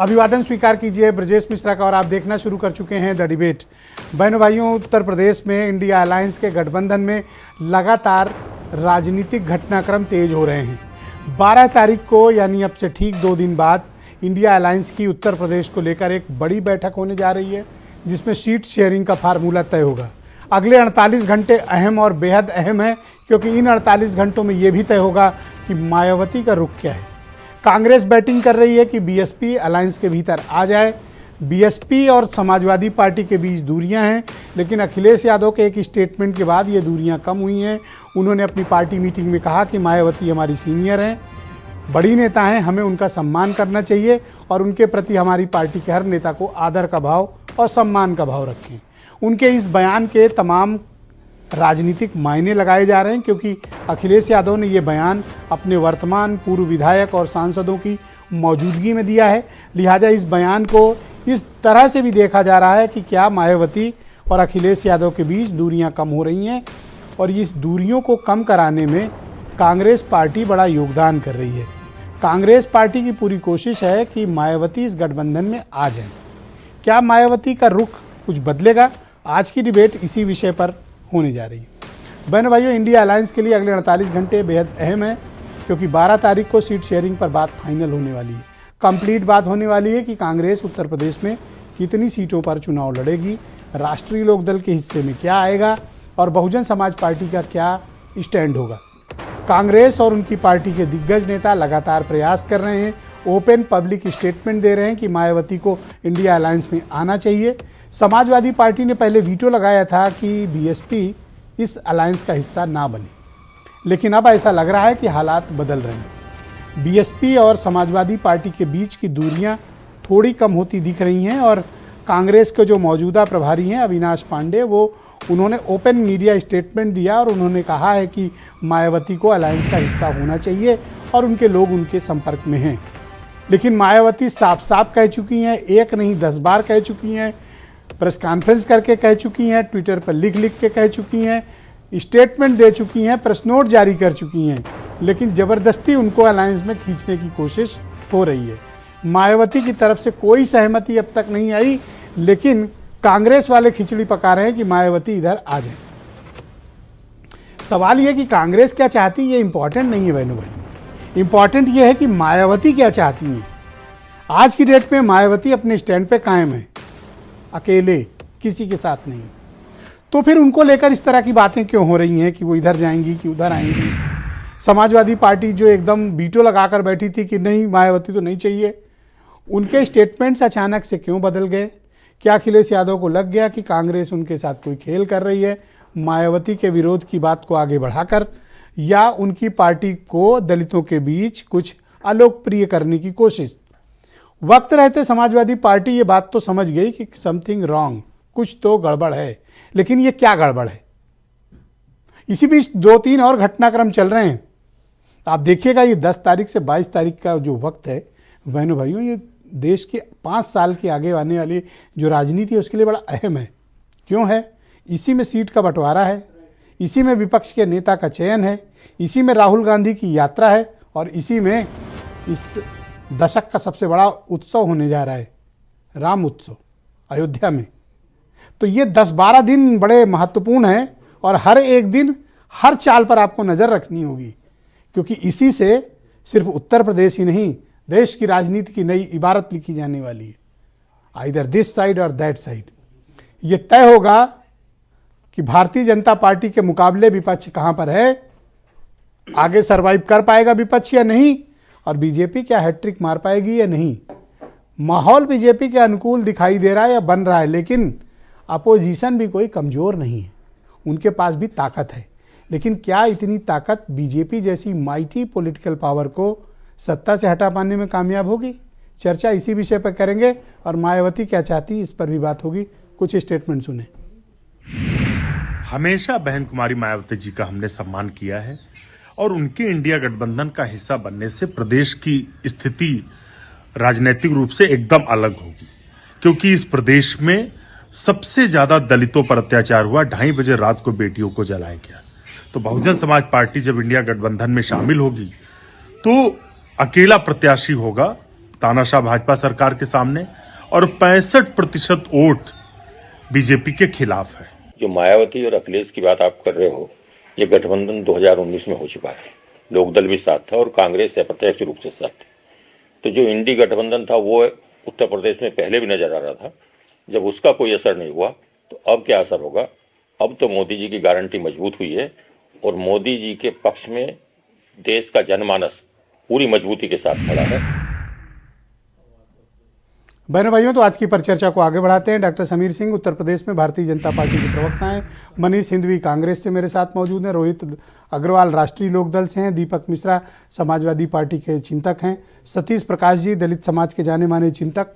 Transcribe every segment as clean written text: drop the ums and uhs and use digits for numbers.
अभिवादन स्वीकार कीजिए ब्रजेश मिश्रा का और आप देखना शुरू कर चुके हैं द डिबेट। बहनों भाइयों, उत्तर प्रदेश में इंडिया अलायंस के गठबंधन में लगातार राजनीतिक घटनाक्रम तेज हो रहे हैं। 12 तारीख को यानी अब से ठीक 2 दिन बाद इंडिया अलायंस की उत्तर प्रदेश को लेकर एक बड़ी बैठक होने जा रही है, जिसमें सीट शेयरिंग का फार्मूला तय होगा। अगले 48 घंटे अहम और बेहद अहम है, क्योंकि इन 48 घंटों में ये भी तय होगा कि मायावती का रुख क्या है। कांग्रेस बैटिंग कर रही है कि बीएसपी अलायंस के भीतर आ जाए। बीएसपी और समाजवादी पार्टी के बीच दूरियां हैं, लेकिन अखिलेश यादव के एक स्टेटमेंट के बाद ये दूरियां कम हुई हैं। उन्होंने अपनी पार्टी मीटिंग में कहा कि मायावती हमारी सीनियर हैं, बड़ी नेता हैं, हमें उनका सम्मान करना चाहिए और उनके प्रति हमारी पार्टी के हर नेता को आदर का भाव और सम्मान का भाव रखें। उनके इस बयान के तमाम राजनीतिक मायने लगाए जा रहे हैं, क्योंकि अखिलेश यादव ने ये बयान अपने वर्तमान पूर्व विधायक और सांसदों की मौजूदगी में दिया है। लिहाजा इस बयान को इस तरह से भी देखा जा रहा है कि क्या मायावती और अखिलेश यादव के बीच दूरियां कम हो रही हैं, और इस दूरियों को कम कराने में कांग्रेस पार्टी बड़ा योगदान कर रही है। कांग्रेस पार्टी की पूरी कोशिश है कि मायावती इस गठबंधन में आ जाए। क्या मायावती का रुख कुछ बदलेगा? आज की डिबेट इसी विषय पर होने जा रही है। बहनों भाइयों, इंडिया अलायंस के लिए अगले 48 घंटे बेहद अहम है, क्योंकि 12 तारीख को सीट शेयरिंग पर बात फाइनल होने वाली है। कंप्लीट बात होने वाली है कि कांग्रेस उत्तर प्रदेश में कितनी सीटों पर चुनाव लड़ेगी, राष्ट्रीय लोकदल के हिस्से में क्या आएगा और बहुजन समाज पार्टी का क्या स्टैंड होगा। कांग्रेस और उनकी पार्टी के दिग्गज नेता लगातार प्रयास कर रहे हैं, ओपन पब्लिक स्टेटमेंट दे रहे हैं कि मायावती को इंडिया अलायंस में आना चाहिए। समाजवादी पार्टी ने पहले वीटो लगाया था कि बीएसपी इस अलायंस का हिस्सा ना बने, लेकिन अब ऐसा लग रहा है कि हालात बदल रहे हैं। बीएसपी और समाजवादी पार्टी के बीच की दूरियां थोड़ी कम होती दिख रही हैं, और कांग्रेस के जो मौजूदा प्रभारी हैं अविनाश पांडे, उन्होंने ओपन मीडिया स्टेटमेंट दिया और उन्होंने कहा है कि मायावती को अलायंस का हिस्सा होना चाहिए और उनके लोग उनके संपर्क में हैं। लेकिन मायावती साफ साफ कह चुकी हैं, एक नहीं 10 बार कह चुकी हैं, प्रेस कॉन्फ्रेंस करके कह चुकी हैं, ट्विटर पर लिख लिख के कह चुकी हैं, स्टेटमेंट दे चुकी हैं, प्रेस नोट जारी कर चुकी हैं, लेकिन ज़बरदस्ती उनको अलायंस में खींचने की कोशिश हो रही है। मायावती की तरफ से कोई सहमति अब तक नहीं आई, लेकिन कांग्रेस वाले खिचड़ी पका रहे हैं कि मायावती इधर आ जाए। सवाल यह कि कांग्रेस क्या चाहती है, ये इंपॉर्टेंट नहीं है बहनों भाई। इंपॉर्टेंट यह है कि मायावती क्या चाहती हैं। आज की डेट में मायावती अपने स्टैंड पे कायम है, अकेले, किसी के साथ नहीं। तो फिर उनको लेकर इस तरह की बातें क्यों हो रही हैं कि वो इधर जाएंगी कि उधर आएंगी। समाजवादी पार्टी जो एकदम वीटो लगाकर बैठी थी कि नहीं मायावती तो नहीं चाहिए, उनके स्टेटमेंट्स अचानक से क्यों बदल गए? क्या अखिलेश यादव को लग गया कि कांग्रेस उनके साथ कोई खेल कर रही है, मायावती के विरोध की बात को आगे बढ़ाकर, या उनकी पार्टी को दलितों के बीच कुछ अलोकप्रिय करने की कोशिश? वक्त रहते समाजवादी पार्टी ये बात तो समझ गई कि समथिंग रॉन्ग, कुछ तो गड़बड़ है, लेकिन ये क्या गड़बड़ है? इसी बीच 2-3 और घटनाक्रम चल रहे हैं। आप देखिएगा, ये 10 तारीख से 22 तारीख का जो वक्त है बहनों भाइयों, ये देश के 5 साल के आगे आने वाली जो राजनीति है उसके लिए बड़ा अहम है। क्यों है? इसी में सीट का बंटवारा है, इसी में विपक्ष के नेता का चयन है, इसी में राहुल गांधी की यात्रा है, और इसी में इस दशक का सबसे बड़ा उत्सव होने जा रहा है, राम उत्सव अयोध्या में। तो ये 10-12 दिन बड़े महत्वपूर्ण हैं, और हर एक दिन हर चाल पर आपको नज़र रखनी होगी, क्योंकि इसी से सिर्फ उत्तर प्रदेश ही नहीं, देश की राजनीति की नई इबारत लिखी जाने वाली है। आइदर दिस साइड और दैट साइड। ये तय होगा कि भारतीय जनता पार्टी के मुकाबले विपक्ष कहाँ पर है, आगे सरवाइव कर पाएगा विपक्ष या नहीं, और बीजेपी क्या हैट्रिक मार पाएगी या नहीं। माहौल बीजेपी के अनुकूल दिखाई दे रहा है या बन रहा है, लेकिन अपोजिशन भी कोई कमज़ोर नहीं है, उनके पास भी ताकत है। लेकिन क्या इतनी ताकत बीजेपी जैसी माइटी पॉलिटिकल पावर को सत्ता से हटा पाने में कामयाब होगी? चर्चा इसी विषय पर करेंगे, और मायावती क्या चाहती है इस पर भी बात होगी। कुछ स्टेटमेंट सुने। हमेशा बहन कुमारी मायावती जी का हमने सम्मान किया है, और उनके इंडिया गठबंधन का हिस्सा बनने से प्रदेश की स्थिति राजनीतिक रूप से एकदम अलग होगी, क्योंकि इस प्रदेश में सबसे ज्यादा दलितों पर अत्याचार हुआ। 2:30 बजे रात को बेटियों को जलाया गया। तो बहुजन समाज पार्टी जब इंडिया गठबंधन में शामिल होगी तो अकेला प्रत्याशी होगा तानाशाह भाजपा सरकार के सामने और 65% वोट बीजेपी के खिलाफ है। जो मायावती और अखिलेश की बात आप कर रहे हो, ये गठबंधन 2019 में हो चुका है। लोकदल भी साथ था और कांग्रेस अप्रत्यक्ष रूप से साथ थी। तो जो इंडी गठबंधन था वो उत्तर प्रदेश में पहले भी नजर आ रहा था। जब उसका कोई असर नहीं हुआ तो अब क्या असर होगा? अब तो मोदी जी की गारंटी मजबूत हुई है और मोदी जी के पक्ष में देश का जनमानस पूरी मजबूती के साथ खड़ा है। बहनों भाइयों, तो आज की परिचर्चा को आगे बढ़ाते हैं। डॉक्टर समीर सिंह उत्तर प्रदेश में भारतीय जनता पार्टी के प्रवक्ता हैं। मनीष सिंधवी कांग्रेस से मेरे साथ मौजूद हैं। रोहित अग्रवाल राष्ट्रीय लोकदल से हैं। दीपक मिश्रा समाजवादी पार्टी के चिंतक हैं। सतीश प्रकाश जी दलित समाज के जाने माने चिंतक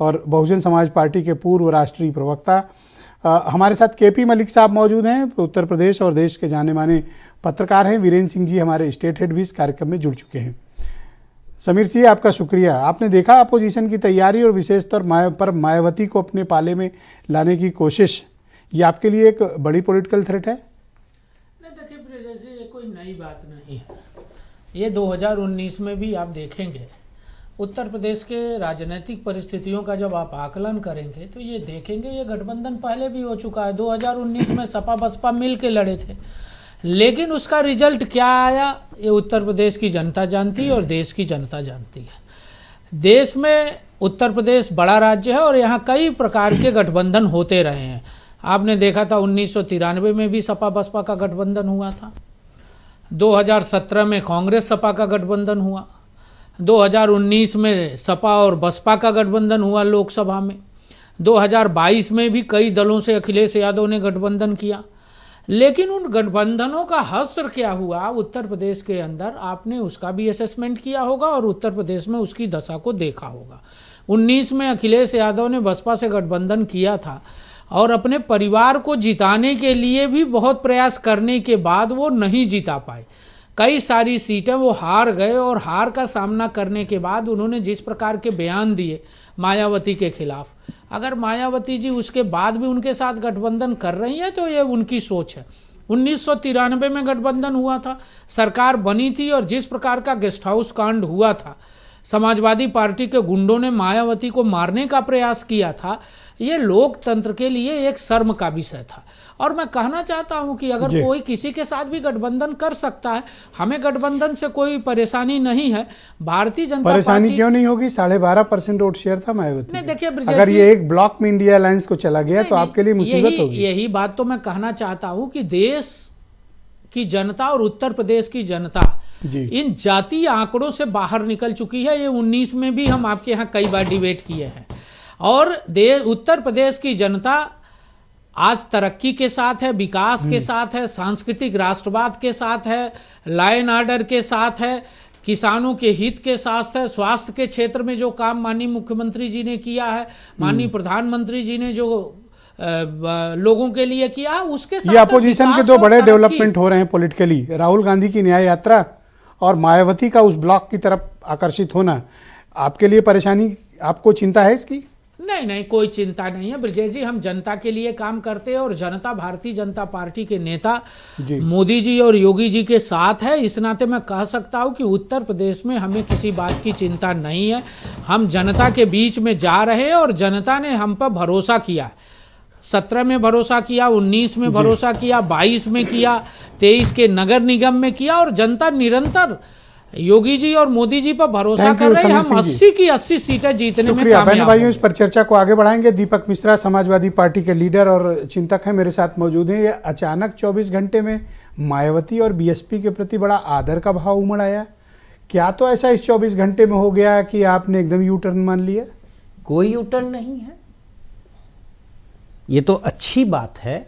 और बहुजन समाज पार्टी के पूर्व राष्ट्रीय प्रवक्ता। हमारे साथ केपी मलिक साहब मौजूद हैं, उत्तर प्रदेश और देश के जाने माने पत्रकार हैं। वीरेंद्र सिंह जी हमारे स्टेट हेड भी इस कार्यक्रम में जुड़ चुके हैं। समीर सिंह, आपका शुक्रिया। आपने देखा अपोजिशन की तैयारी और विशेष तौर पर मायावती को अपने पाले में लाने की कोशिश, ये आपके लिए एक बड़ी पॉलिटिकल थ्रेट है? नहीं, देखिए जैसे ये कोई नई बात नहीं है। ये 2019 में भी आप देखेंगे उत्तर प्रदेश के राजनीतिक परिस्थितियों का जब आप आकलन करेंगे तो ये देखेंगे ये गठबंधन पहले भी हो चुका है। 2019 में सपा बसपा मिल के लड़े थे, लेकिन उसका रिजल्ट क्या आया ये उत्तर प्रदेश की जनता जानती है और देश की जनता जानती है। देश में उत्तर प्रदेश बड़ा राज्य है और यहाँ कई प्रकार के गठबंधन होते रहे हैं। आपने देखा था 1993 में भी सपा बसपा का गठबंधन हुआ था। 2017 में कांग्रेस सपा का गठबंधन हुआ। 2019 में सपा और बसपा का गठबंधन हुआ लोकसभा में। 2022 में भी कई दलों से अखिलेश यादव ने गठबंधन किया। लेकिन उन गठबंधनों का हश्र क्या हुआ उत्तर प्रदेश के अंदर, आपने उसका भी असेसमेंट किया होगा और उत्तर प्रदेश में उसकी दशा को देखा होगा। 19 में अखिलेश यादव ने बसपा से गठबंधन किया था और अपने परिवार को जिताने के लिए भी बहुत प्रयास करने के बाद वो नहीं जिता पाए। कई सारी सीटें वो हार गए और हार का सामना करने के बाद उन्होंने जिस प्रकार के बयान दिए मायावती के खिलाफ, अगर मायावती जी उसके बाद भी उनके साथ गठबंधन कर रही है तो ये उनकी सोच है। 1993 में गठबंधन हुआ था, सरकार बनी थी और जिस प्रकार का गेस्ट हाउस कांड हुआ था, समाजवादी पार्टी के गुंडों ने मायावती को मारने का प्रयास किया था, ये लोकतंत्र के लिए एक शर्म का विषय था। और मैं कहना चाहता हूं कि अगर कोई किसी के साथ भी गठबंधन कर सकता है, हमें गठबंधन से कोई परेशानी नहीं है। भारतीय जनता परेशानी पार्टी क्यों नहीं होगी? 12.5% वोट शेयर था मायावती। नहीं, देखिए अगर ये एक ब्लॉक में इंडिया अलायंस को चला गया तो आपके लिए मुसीबत होगी। यही बात तो मैं कहना चाहता हूं कि देश की जनता और उत्तर प्रदेश की जनता इन जातीय आंकड़ों से बाहर निकल चुकी है। ये 19 में भी हम आपके यहाँ कई बार डिबेट किए हैं और उत्तर प्रदेश की जनता आज तरक्की के साथ है, विकास के साथ है, सांस्कृतिक राष्ट्रवाद के साथ है, लॉ एंड ऑर्डर के साथ है, किसानों के हित के साथ है। स्वास्थ्य के क्षेत्र में जो काम माननीय मुख्यमंत्री जी ने किया है, माननीय प्रधानमंत्री जी ने जो लोगों के लिए किया, उसके साथ ये अपोजिशन के दो बड़े डेवलपमेंट हो रहे हैं पॉलिटिकली, राहुल गांधी की न्याय यात्रा और मायावती का उस ब्लॉक की तरफ आकर्षित होना। आपके लिए परेशानी, आपको चिंता है इसकी? नहीं, कोई चिंता नहीं है ब्रजेश जी। हम जनता के लिए काम करते हैं और जनता भारतीय जनता पार्टी के नेता मोदी जी और योगी जी के साथ है। इस नाते मैं कह सकता हूं कि उत्तर प्रदेश में हमें किसी बात की चिंता नहीं है। हम जनता के बीच में जा रहे हैं और जनता ने हम पर भरोसा किया। 17 में भरोसा किया, 19 में भरोसा किया, 22 में किया, 23 के नगर निगम में किया और जनता निरंतर योगी जी और मोदी जी पर भरोसा कर रहे हैं। हम 80 की 80 सीटें जीतने में कामयाब बहन भाइयों, इस पर चर्चा को आगे बढ़ाएंगे। दीपक मिश्रा समाजवादी पार्टी के लीडर और चिंतक हैं, मेरे साथ मौजूद हैं। ये अचानक 24 घंटे में मायावती और बीएसपी के प्रति बड़ा आदर का भाव उमड़ आया। क्या तो ऐसा इस 24 घंटे में हो गया कि आपने एकदम यू टर्न मान लिया? कोई यू टर्न नहीं है, ये तो अच्छी बात है।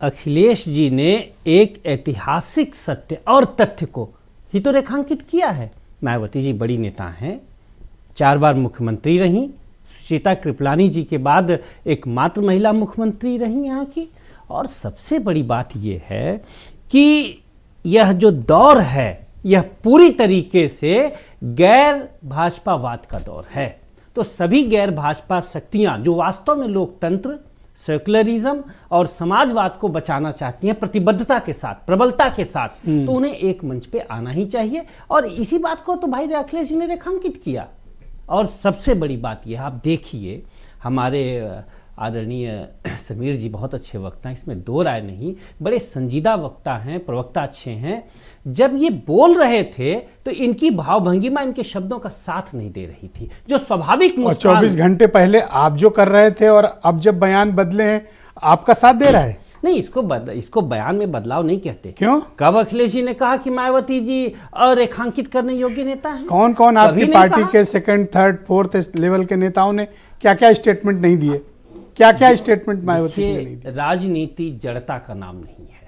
अखिलेश जी ने एक ऐतिहासिक सत्य और तथ्य को ही तो रेखांकित किया है। मायावती जी बड़ी नेता हैं, 4 बार मुख्यमंत्री रहीं, सुचेता कृपलानी जी के बाद एकमात्र महिला मुख्यमंत्री रहीं यहाँ की। और सबसे बड़ी बात यह है कि यह जो दौर है यह पूरी तरीके से गैर भाजपावाद का दौर है। तो सभी गैर भाजपा शक्तियां जो वास्तव में लोकतंत्र, सेकुलरिज्म और समाजवाद को बचाना चाहती हैं प्रतिबद्धता के साथ, प्रबलता के साथ, तो उन्हें एक मंच पे आना ही चाहिए। और इसी बात को तो भाई अखिलेश जी ने रेखांकित किया और सबसे बड़ी बात यह, आप देखिए हमारे आदरणीय समीर जी बहुत अच्छे वक्ता हैं, इसमें दो राय नहीं, बड़े संजीदा वक्ता हैं, प्रवक्ता अच्छे हैं। जब ये बोल रहे थे तो इनकी भावभंगिमा इनके शब्दों का साथ नहीं दे रही थी, जो स्वाभाविक और मुस्कान। 24 घंटे पहले आप जो कर रहे थे और अब जब बयान बदले हैं आपका साथ दे रहा है। नहीं, इसको बयान में बदलाव नहीं कहते। क्यों? कब अखिलेश जी ने कहा कि मायावती जी अरेखांकित करने योग्य नेता हैं? कौन कौन कभी आपकी नहीं पार्टी कहा। के सेकंड, थर्ड, फोर्थ लेवल के नेताओं ने क्या क्या स्टेटमेंट नहीं दिए? क्या क्या स्टेटमेंट मायावती के लिए नहीं दिए? राजनीति जड़ता का नाम नहीं है,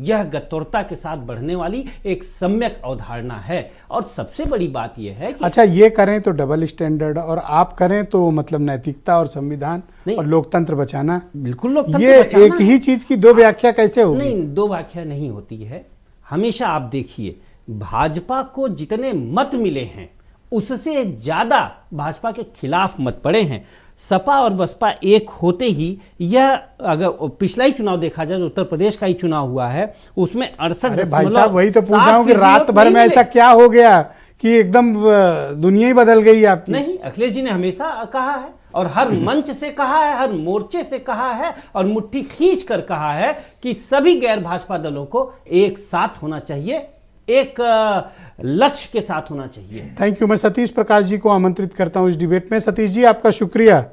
यह गत्तुरता के साथ बढ़ने वाली एक सम्यक अवधारणा है। और सबसे बड़ी बात यह है कि अच्छा, ये करें तो डबल स्टैंडर्ड और आप करें तो मतलब नैतिकता और संविधान नहीं। और लोकतंत्र बचाना, बिल्कुल लोकतंत्र ये बचाना एक है। ही चीज की दो व्याख्या कैसे होगी? नहीं, दो व्याख्या नहीं होती है। हमेशा आप देखिए, भाजपा को जितने मत मिले हैं उससे ज्यादा भाजपा के खिलाफ मत पड़े हैं। सपा और बसपा एक होते ही, यह अगर पिछला ही चुनाव देखा जाए, जो उत्तर प्रदेश का ही चुनाव हुआ है, उसमें 68 अरे भाई साहब, वही तो पूछ रहा हूँ कि रात भर में ऐसा क्या हो गया कि एकदम दुनिया ही बदल गई आपकी? नहीं, अखिलेश जी ने हमेशा कहा है और हर मंच से कहा है, हर मोर्चे से कहा है और मुट्ठी खींच कर कहा है कि सभी गैर भाजपा दलों को एक साथ होना चाहिए, एक लक्ष्य के साथ होना चाहिए। Thank you. मैं सतीश प्रकाश जी को आमंत्रित करता हूं इस डिबेट में। सतीश जी, आपका शुक्रिया।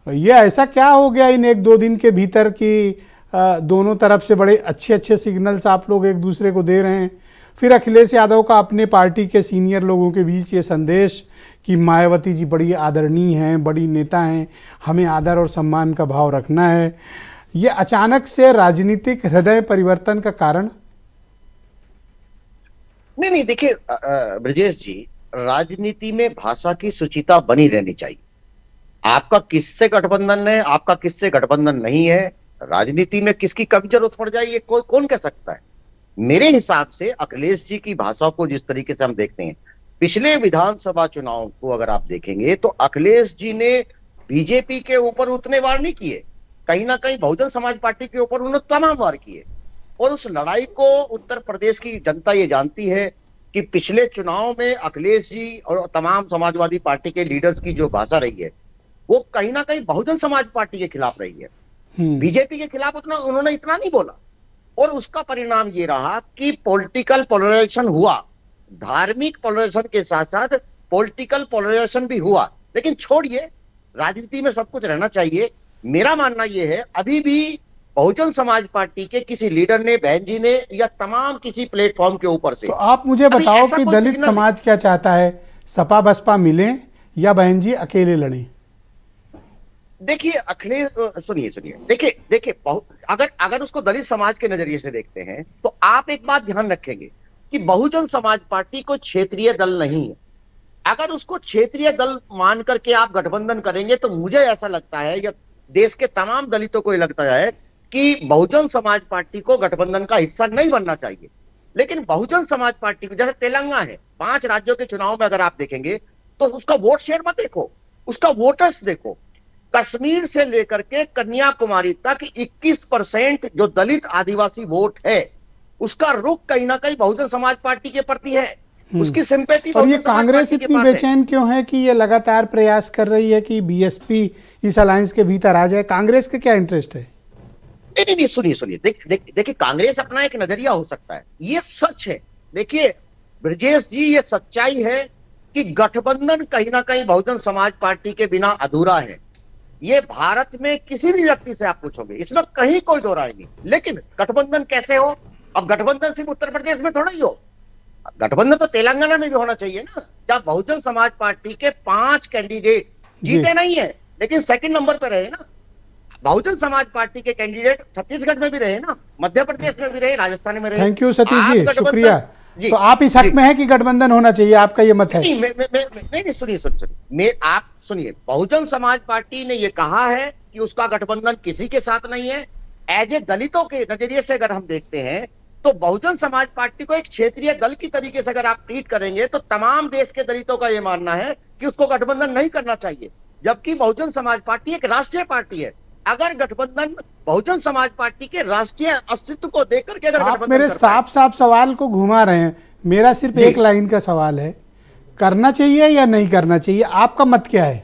ये ऐसा क्या हो गया इन एक दो दिन के भीतर कि दोनों तरफ से बड़े अच्छे अच्छे सिग्नल्स आप लोग एक दूसरे को दे रहे हैं? फिर अखिलेश यादव का अपने पार्टी के सीनियर लोगों के बीच ये संदेश कि मायावती जी बड़ी आदरणीय हैं, बड़ी नेता हैं, हमें आदर और सम्मान का भाव रखना है, ये अचानक से राजनीतिक हृदय परिवर्तन का कारण? नहीं, देखिए ब्रजेश जी, राजनीति में भाषा की शुचिता बनी रहनी चाहिए। आपका किससे गठबंधन है, आपका किससे गठबंधन नहीं है, राजनीति में किसकी कब जरूरत पड़ जाए, ये कोई कौन कह सकता है। मेरे हिसाब से अखिलेश जी की भाषा को जिस तरीके से हम देखते हैं, पिछले विधानसभा चुनाव को अगर आप देखेंगे तो अखिलेश जी ने बीजेपी के ऊपर उतने वार नहीं किए, कहीं ना कहीं बहुजन समाज पार्टी के ऊपर उन्होंने तमाम वार किए। और उस लड़ाई को उत्तर प्रदेश की जनता ये जानती है कि पिछले चुनाव में अखिलेश जी और तमाम समाजवादी पार्टी के लीडर्स की जो भाषा रही है वो कहीं ना कहीं बहुजन समाज पार्टी के खिलाफ रही है, बीजेपी के खिलाफ उतना उन्होंने इतना नहीं बोला। और उसका परिणाम ये रहा कि पॉलिटिकल पोलराइजेशन हुआ, धार्मिक पोलराइजेशन के साथ साथ पॉलिटिकल पोलराइजेशन भी हुआ। लेकिन छोड़िए, राजनीति में सब कुछ रहना चाहिए। मेरा मानना यह है, अभी भी बहुजन समाज पार्टी के किसी लीडर ने, बहन जी ने, या तमाम किसी प्लेटफॉर्म के ऊपर से, तो आप मुझे बताओ ऐसा कि कोई दलित सिग्नल समाज क्या चाहता है? सपा बसपा मिले या बहन जी अकेले लड़े? देखिए अखिलेश, सुनिए, देखिए अगर उसको दलित समाज के नजरिए से देखते हैं तो आप एक बात ध्यान रखेंगे कि बहुजन समाज पार्टी को क्षेत्रीय दल नहीं है। अगर उसको क्षेत्रीय दल मान करके आप गठबंधन करेंगे तो मुझे ऐसा लगता है, या देश के तमाम दलितों को ये लगता है कि बहुजन समाज पार्टी को गठबंधन का हिस्सा नहीं बनना चाहिए। लेकिन बहुजन समाज पार्टी को, जैसे तेलंगाना है, 5 राज्यों के चुनाव में अगर आप देखेंगे तो उसका वोट शेयर मत देखो, उसका वोटर्स देखो। कश्मीर से लेकर के कन्याकुमारी तक 21% जो दलित आदिवासी वोट है उसका रुख कहीं ना कहीं बहुजन समाज पार्टी के प्रति है, उसकी सिंपैथी। और ये कांग्रेस इतनी बेचैन क्यों है कि ये लगातार प्रयास कर रही है कि बीएसपी इस अलायंस के भीतर आ जाए? कांग्रेस का क्या इंटरेस्ट है? नहीं, सुनिए, देखिए कांग्रेस अपना एक नजरिया हो सकता है, ये सच है। देखिए ब्रजेश जी, ये सच्चाई है कि गठबंधन कहीं ना कहीं बहुजन समाज पार्टी के बिना अधूरा है। ये भारत में किसी भी व्यक्ति से आप पूछोगे, इसमें कहीं कोई दो राय नहीं। लेकिन गठबंधन कैसे हो? अब गठबंधन सिर्फ उत्तर प्रदेश में थोड़ा ही हो, गठबंधन तो तेलंगाना में भी होना चाहिए ना, जहां बहुजन समाज पार्टी के 5 कैंडिडेट जीते नहीं है लेकिन सेकंड नंबर पे रहे ना। बहुजन समाज पार्टी के कैंडिडेट छत्तीसगढ़ में भी रहे ना, मध्य प्रदेश में भी रहे, राजस्थान में रहे। थैंक यू सतीश जी, शुक्रिया। जी, तो आप इस हक में है कि गठबंधन होना चाहिए, आपका ये मत है? नहीं, सुनिए, आप सुनिए, बहुजन समाज पार्टी ने ये कहा है कि उसका गठबंधन किसी के साथ नहीं है। एज ए दलितों के नजरिए से अगर हम देखते हैं तो बहुजन समाज पार्टी को एक क्षेत्रीय दल की तरीके से अगर आप ट्रीट करेंगे तो तमाम देश के दलितों का यह मानना है कि उसको गठबंधन नहीं करना चाहिए, जबकि बहुजन समाज पार्टी एक राष्ट्रीय पार्टी है। अगर गठबंधन बहुजन समाज पार्टी के राष्ट्रीय अस्तित्व को देख करके अगर आप गठबंधन मेरे करता है, साफ सवाल को घुमा रहे हैं। मेरा सिर्फ एक लाइन का सवाल है करना चाहिए या नहीं करना चाहिए, आपका मत क्या है?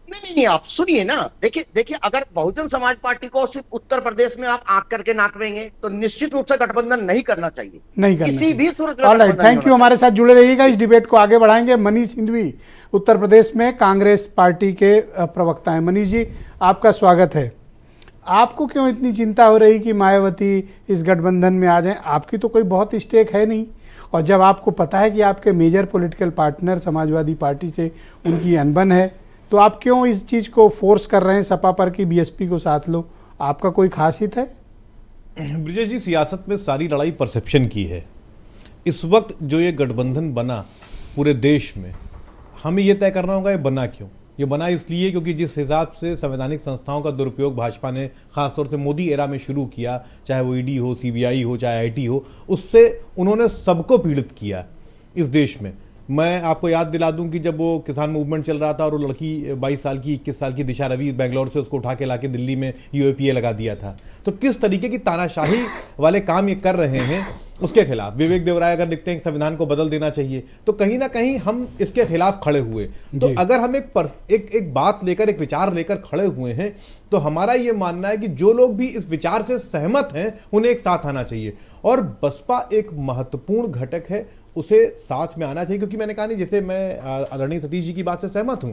नहीं, आप सुनिए ना। देखिए, अगर बहुजन समाज पार्टी को सिर्फ उत्तर प्रदेश में आप आंख करके नाकेंगे तो निश्चित रूप से गठबंधन नहीं करना चाहिए, नहीं करना किसी भी सूरत में। Alright, thank you. हमारे साथ जुड़े रहिएगा, इस डिबेट को आगे बढ़ाएंगे। मनीष सिंघवी उत्तर प्रदेश में कांग्रेस पार्टी के प्रवक्ता हैं। मनीष जी, आपका स्वागत है। आपको क्यों इतनी चिंता हो रही कि मायावती इस गठबंधन में आ जाएं? आपकी तो कोई बहुत स्टेक है नहीं, और जब आपको पता है कि आपके major political partner Samajwadi party से उनकी अनबन है, तो आप क्यों इस चीज़ को फोर्स कर रहे हैं सपा पर कि बीएसपी को साथ लो? आपका कोई खास हित है? ब्रिजेश जी, सियासत में सारी लड़ाई परसेप्शन की है। इस वक्त जो ये गठबंधन बना पूरे देश में, हमें ये तय करना होगा ये बना क्यों। ये बना इसलिए क्योंकि जिस हिसाब से संवैधानिक संस्थाओं का दुरुपयोग भाजपा ने खासतौर से मोदी एरा में शुरू किया, चाहे वो ईडी हो, सीबीआई हो, चाहे आईटी हो, उससे उन्होंने सबको पीड़ित किया इस देश में। मैं आपको याद दिला दूं कि जब वो किसान मूवमेंट चल रहा था और वो लड़की 22 साल की 21 साल की दिशा रवि बेंगलोर से उसको उठा के लाके दिल्ली में यूएपीए लगा दिया था, तो किस तरीके की तानाशाही वाले काम ये कर रहे हैं उसके खिलाफ विवेक देवराय अगर लिखते हैं कि संविधान को बदल देना चाहिए, तो कहीं ना कहीं हम इसके खिलाफ खड़े हुए। तो अगर हम एक बात लेकर, एक विचार लेकर खड़े हुए हैं, तो हमारा ये मानना है कि जो लोग भी इस विचार से सहमत हैं उन्हें एक साथ आना चाहिए, और बसपा एक महत्वपूर्ण घटक है, उसे साथ में आना चाहिए। क्योंकि मैंने कहा नहीं, जैसे मैं आदरणीय सतीश जी की बात से सहमत हूं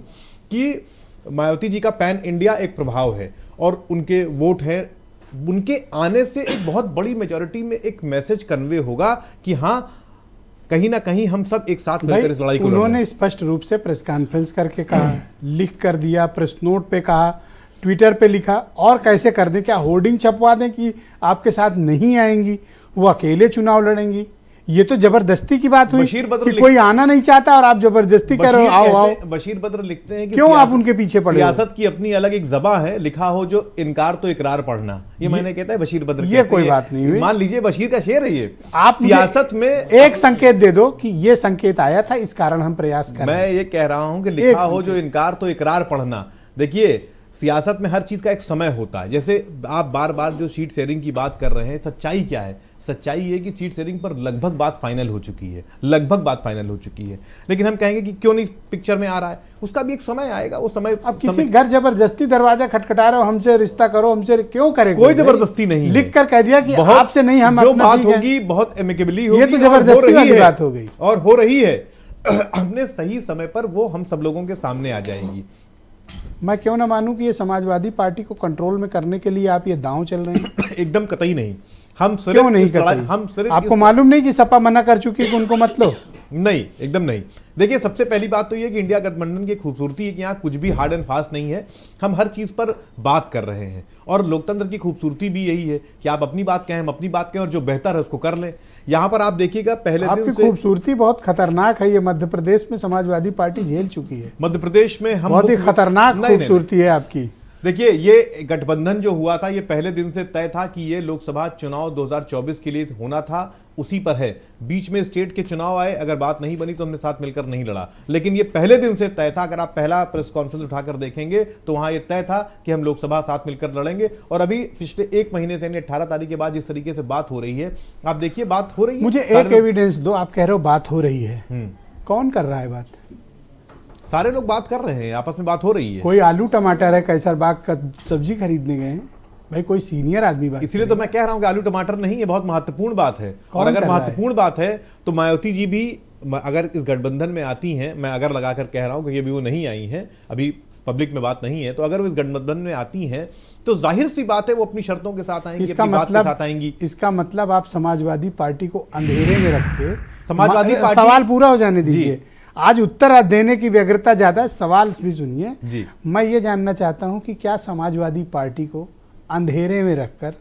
कि मायावती जी का पैन इंडिया एक प्रभाव है और उनके वोट है, उनके आने से एक बहुत बड़ी मेजॉरिटी में एक मैसेज कन्वे होगा कि हाँ, कहीं ना कहीं हम सब एक साथ मिलकर इस लड़ाई को लड़ रहे हैं। उन्होंने स्पष्ट रूप से प्रेस कॉन्फ्रेंस करके कहा, लिख कर दिया, प्रेस नोट पे कहा, ट्विटर पे लिखा, और कैसे कर दें? क्या होर्डिंग छपवा दें कि आपके साथ नहीं आएंगी, वो अकेले चुनाव लड़ेंगी? ये तो जबरदस्ती की बात हुई कि कोई आना नहीं चाहता और आप जबरदस्ती कर रहे हो, आओ आओ। बशीर बद्र लिखते हैं कि क्यों आप उनके पीछे पड़े? सियासत की अपनी अलग एक ज़बां है, लिखा हो जो इनकार तो इकरार पढ़ना, ये मैंने कहता है बशीर बद्र। ये कोई बात नहीं हुई। मान लीजिए बशीर का शेर है ये। आप सियासत में एक संकेत दे दो कि ये संकेत आया था, इस कारण हम प्रयास कर रहे हैं। मैं ये कह रहा हूं कि लिखा हो जो इनकार तो इकरार पढ़ना। देखिए, सियासत में हर चीज का एक समय होता है। जैसे आप बार बार जो सीट शेयरिंग की बात कर रहे हैं, सच्चाई क्या है? सच्चाई ये कि सीट शेयरिंग पर लगभग बात फाइनल हो चुकी है, लगभग बात फाइनल हो चुकी है। लेकिन हम कहेंगे कि क्यों नहीं पिक्चर में आ रहा है, उसका भी एक समय आएगा। वो समय, अब किसी घर जबरदस्ती दरवाजा खटखटा रहे हो, हमसे रिश्ता करो, हमसे क्यों करेंगे? कोई जबरदस्ती नहीं, लिख कर कह दिया कि आपसे नहीं, हम जो बात होगी बहुत एमिकेबली होगी। ये तो जबरदस्ती वाली बात हो गई और हो रही है। अपने सही समय पर वो हम सब लोगों के सामने आ जाएंगी। मैं क्यों ना मानूं कि ये समाजवादी पार्टी को कंट्रोल में करने के लिए आप ये दांव चल रहे हैं? एकदम कतई नहीं। हम सिर्फ क्यों नहीं करते? आपको मालूम नहीं कि सपा मना कर चुकी है कि उनको मत लो? नहीं, एकदम नहीं। देखिए, सबसे पहली बात तो ये कि इंडिया गठबंधन की खूबसूरती है कि यहाँ कुछ भी हार्ड एंड फास्ट नहीं है, हम हर चीज पर बात कर रहे हैं। और लोकतंत्र की खूबसूरती भी यही है कि आप अपनी बात कहें, हम अपनी बात कहें, और जो बेहतर है उसको कर लें। यहाँ पर आप देखिएगा, पहले दिन से खूबसूरती बहुत खतरनाक है। ये मध्य प्रदेश में समाजवादी पार्टी झेल चुकी है। मध्य प्रदेश में हम बहुत ही खतरनाक खूबसूरती है आपकी। देखिए, ये गठबंधन जो हुआ था, ये पहले दिन से तय था कि ये लोकसभा चुनाव 2024 के लिए होना था, उसी पर है। बीच में स्टेट के चुनाव आए, अगर बात नहीं बनी तो हमने साथ मिलकर नहीं लड़ा, लेकिन ये पहले दिन से तय था। अगर आप पहला प्रेस कॉन्फ्रेंस उठाकर देखेंगे तो वहां ये तय था कि हम लोकसभा साथ मिलकर लड़ेंगे। और अभी पिछले एक महीने से, 18 तारीख के बाद जिस तरीके से बात हो रही है, आप देखिए बात हो रही है। मुझे एक एविडेंस दो, आप कह रहे हो बात हो रही है, कौन कर रहा है बात? सारे लोग बात कर रहे हैं, आपस में बात हो रही है। कोई आलू टमाटर है, कैसरबाग का सब्जी खरीदने गए हैं भाई, कोई सीनियर आदमी बात। इसलिए तो मैं कह रहा हूं कि आलू टमाटर नहीं, ये बहुत महत्वपूर्ण बात है। और अगर महत्वपूर्ण बात है तो मायावती जी भी अगर इस गठबंधन में आती हैं, मैं अगर लगाकर कह रहा हूं कि अभी वो नहीं आई हैं, अभी पब्लिक में बात नहीं है, तो अगर वो इस गठबंधन में आती हैं तो जाहिर सी बात है वो अपनी शर्तों के साथ आएंगी, अपनी बात के साथ आएंगी। इसका मतलब आप समाजवादी पार्टी को अंधेरे में रख के, समाजवादी पार्टी, सवाल पूरा हो जाने दीजिए, आज उत्तर देने की व्यग्रता ज्यादा है, सवाल भी सुनिए। मैं ये जानना चाहता हूं कि क्या समाजवादी पार्टी को अंधेरे में रखकर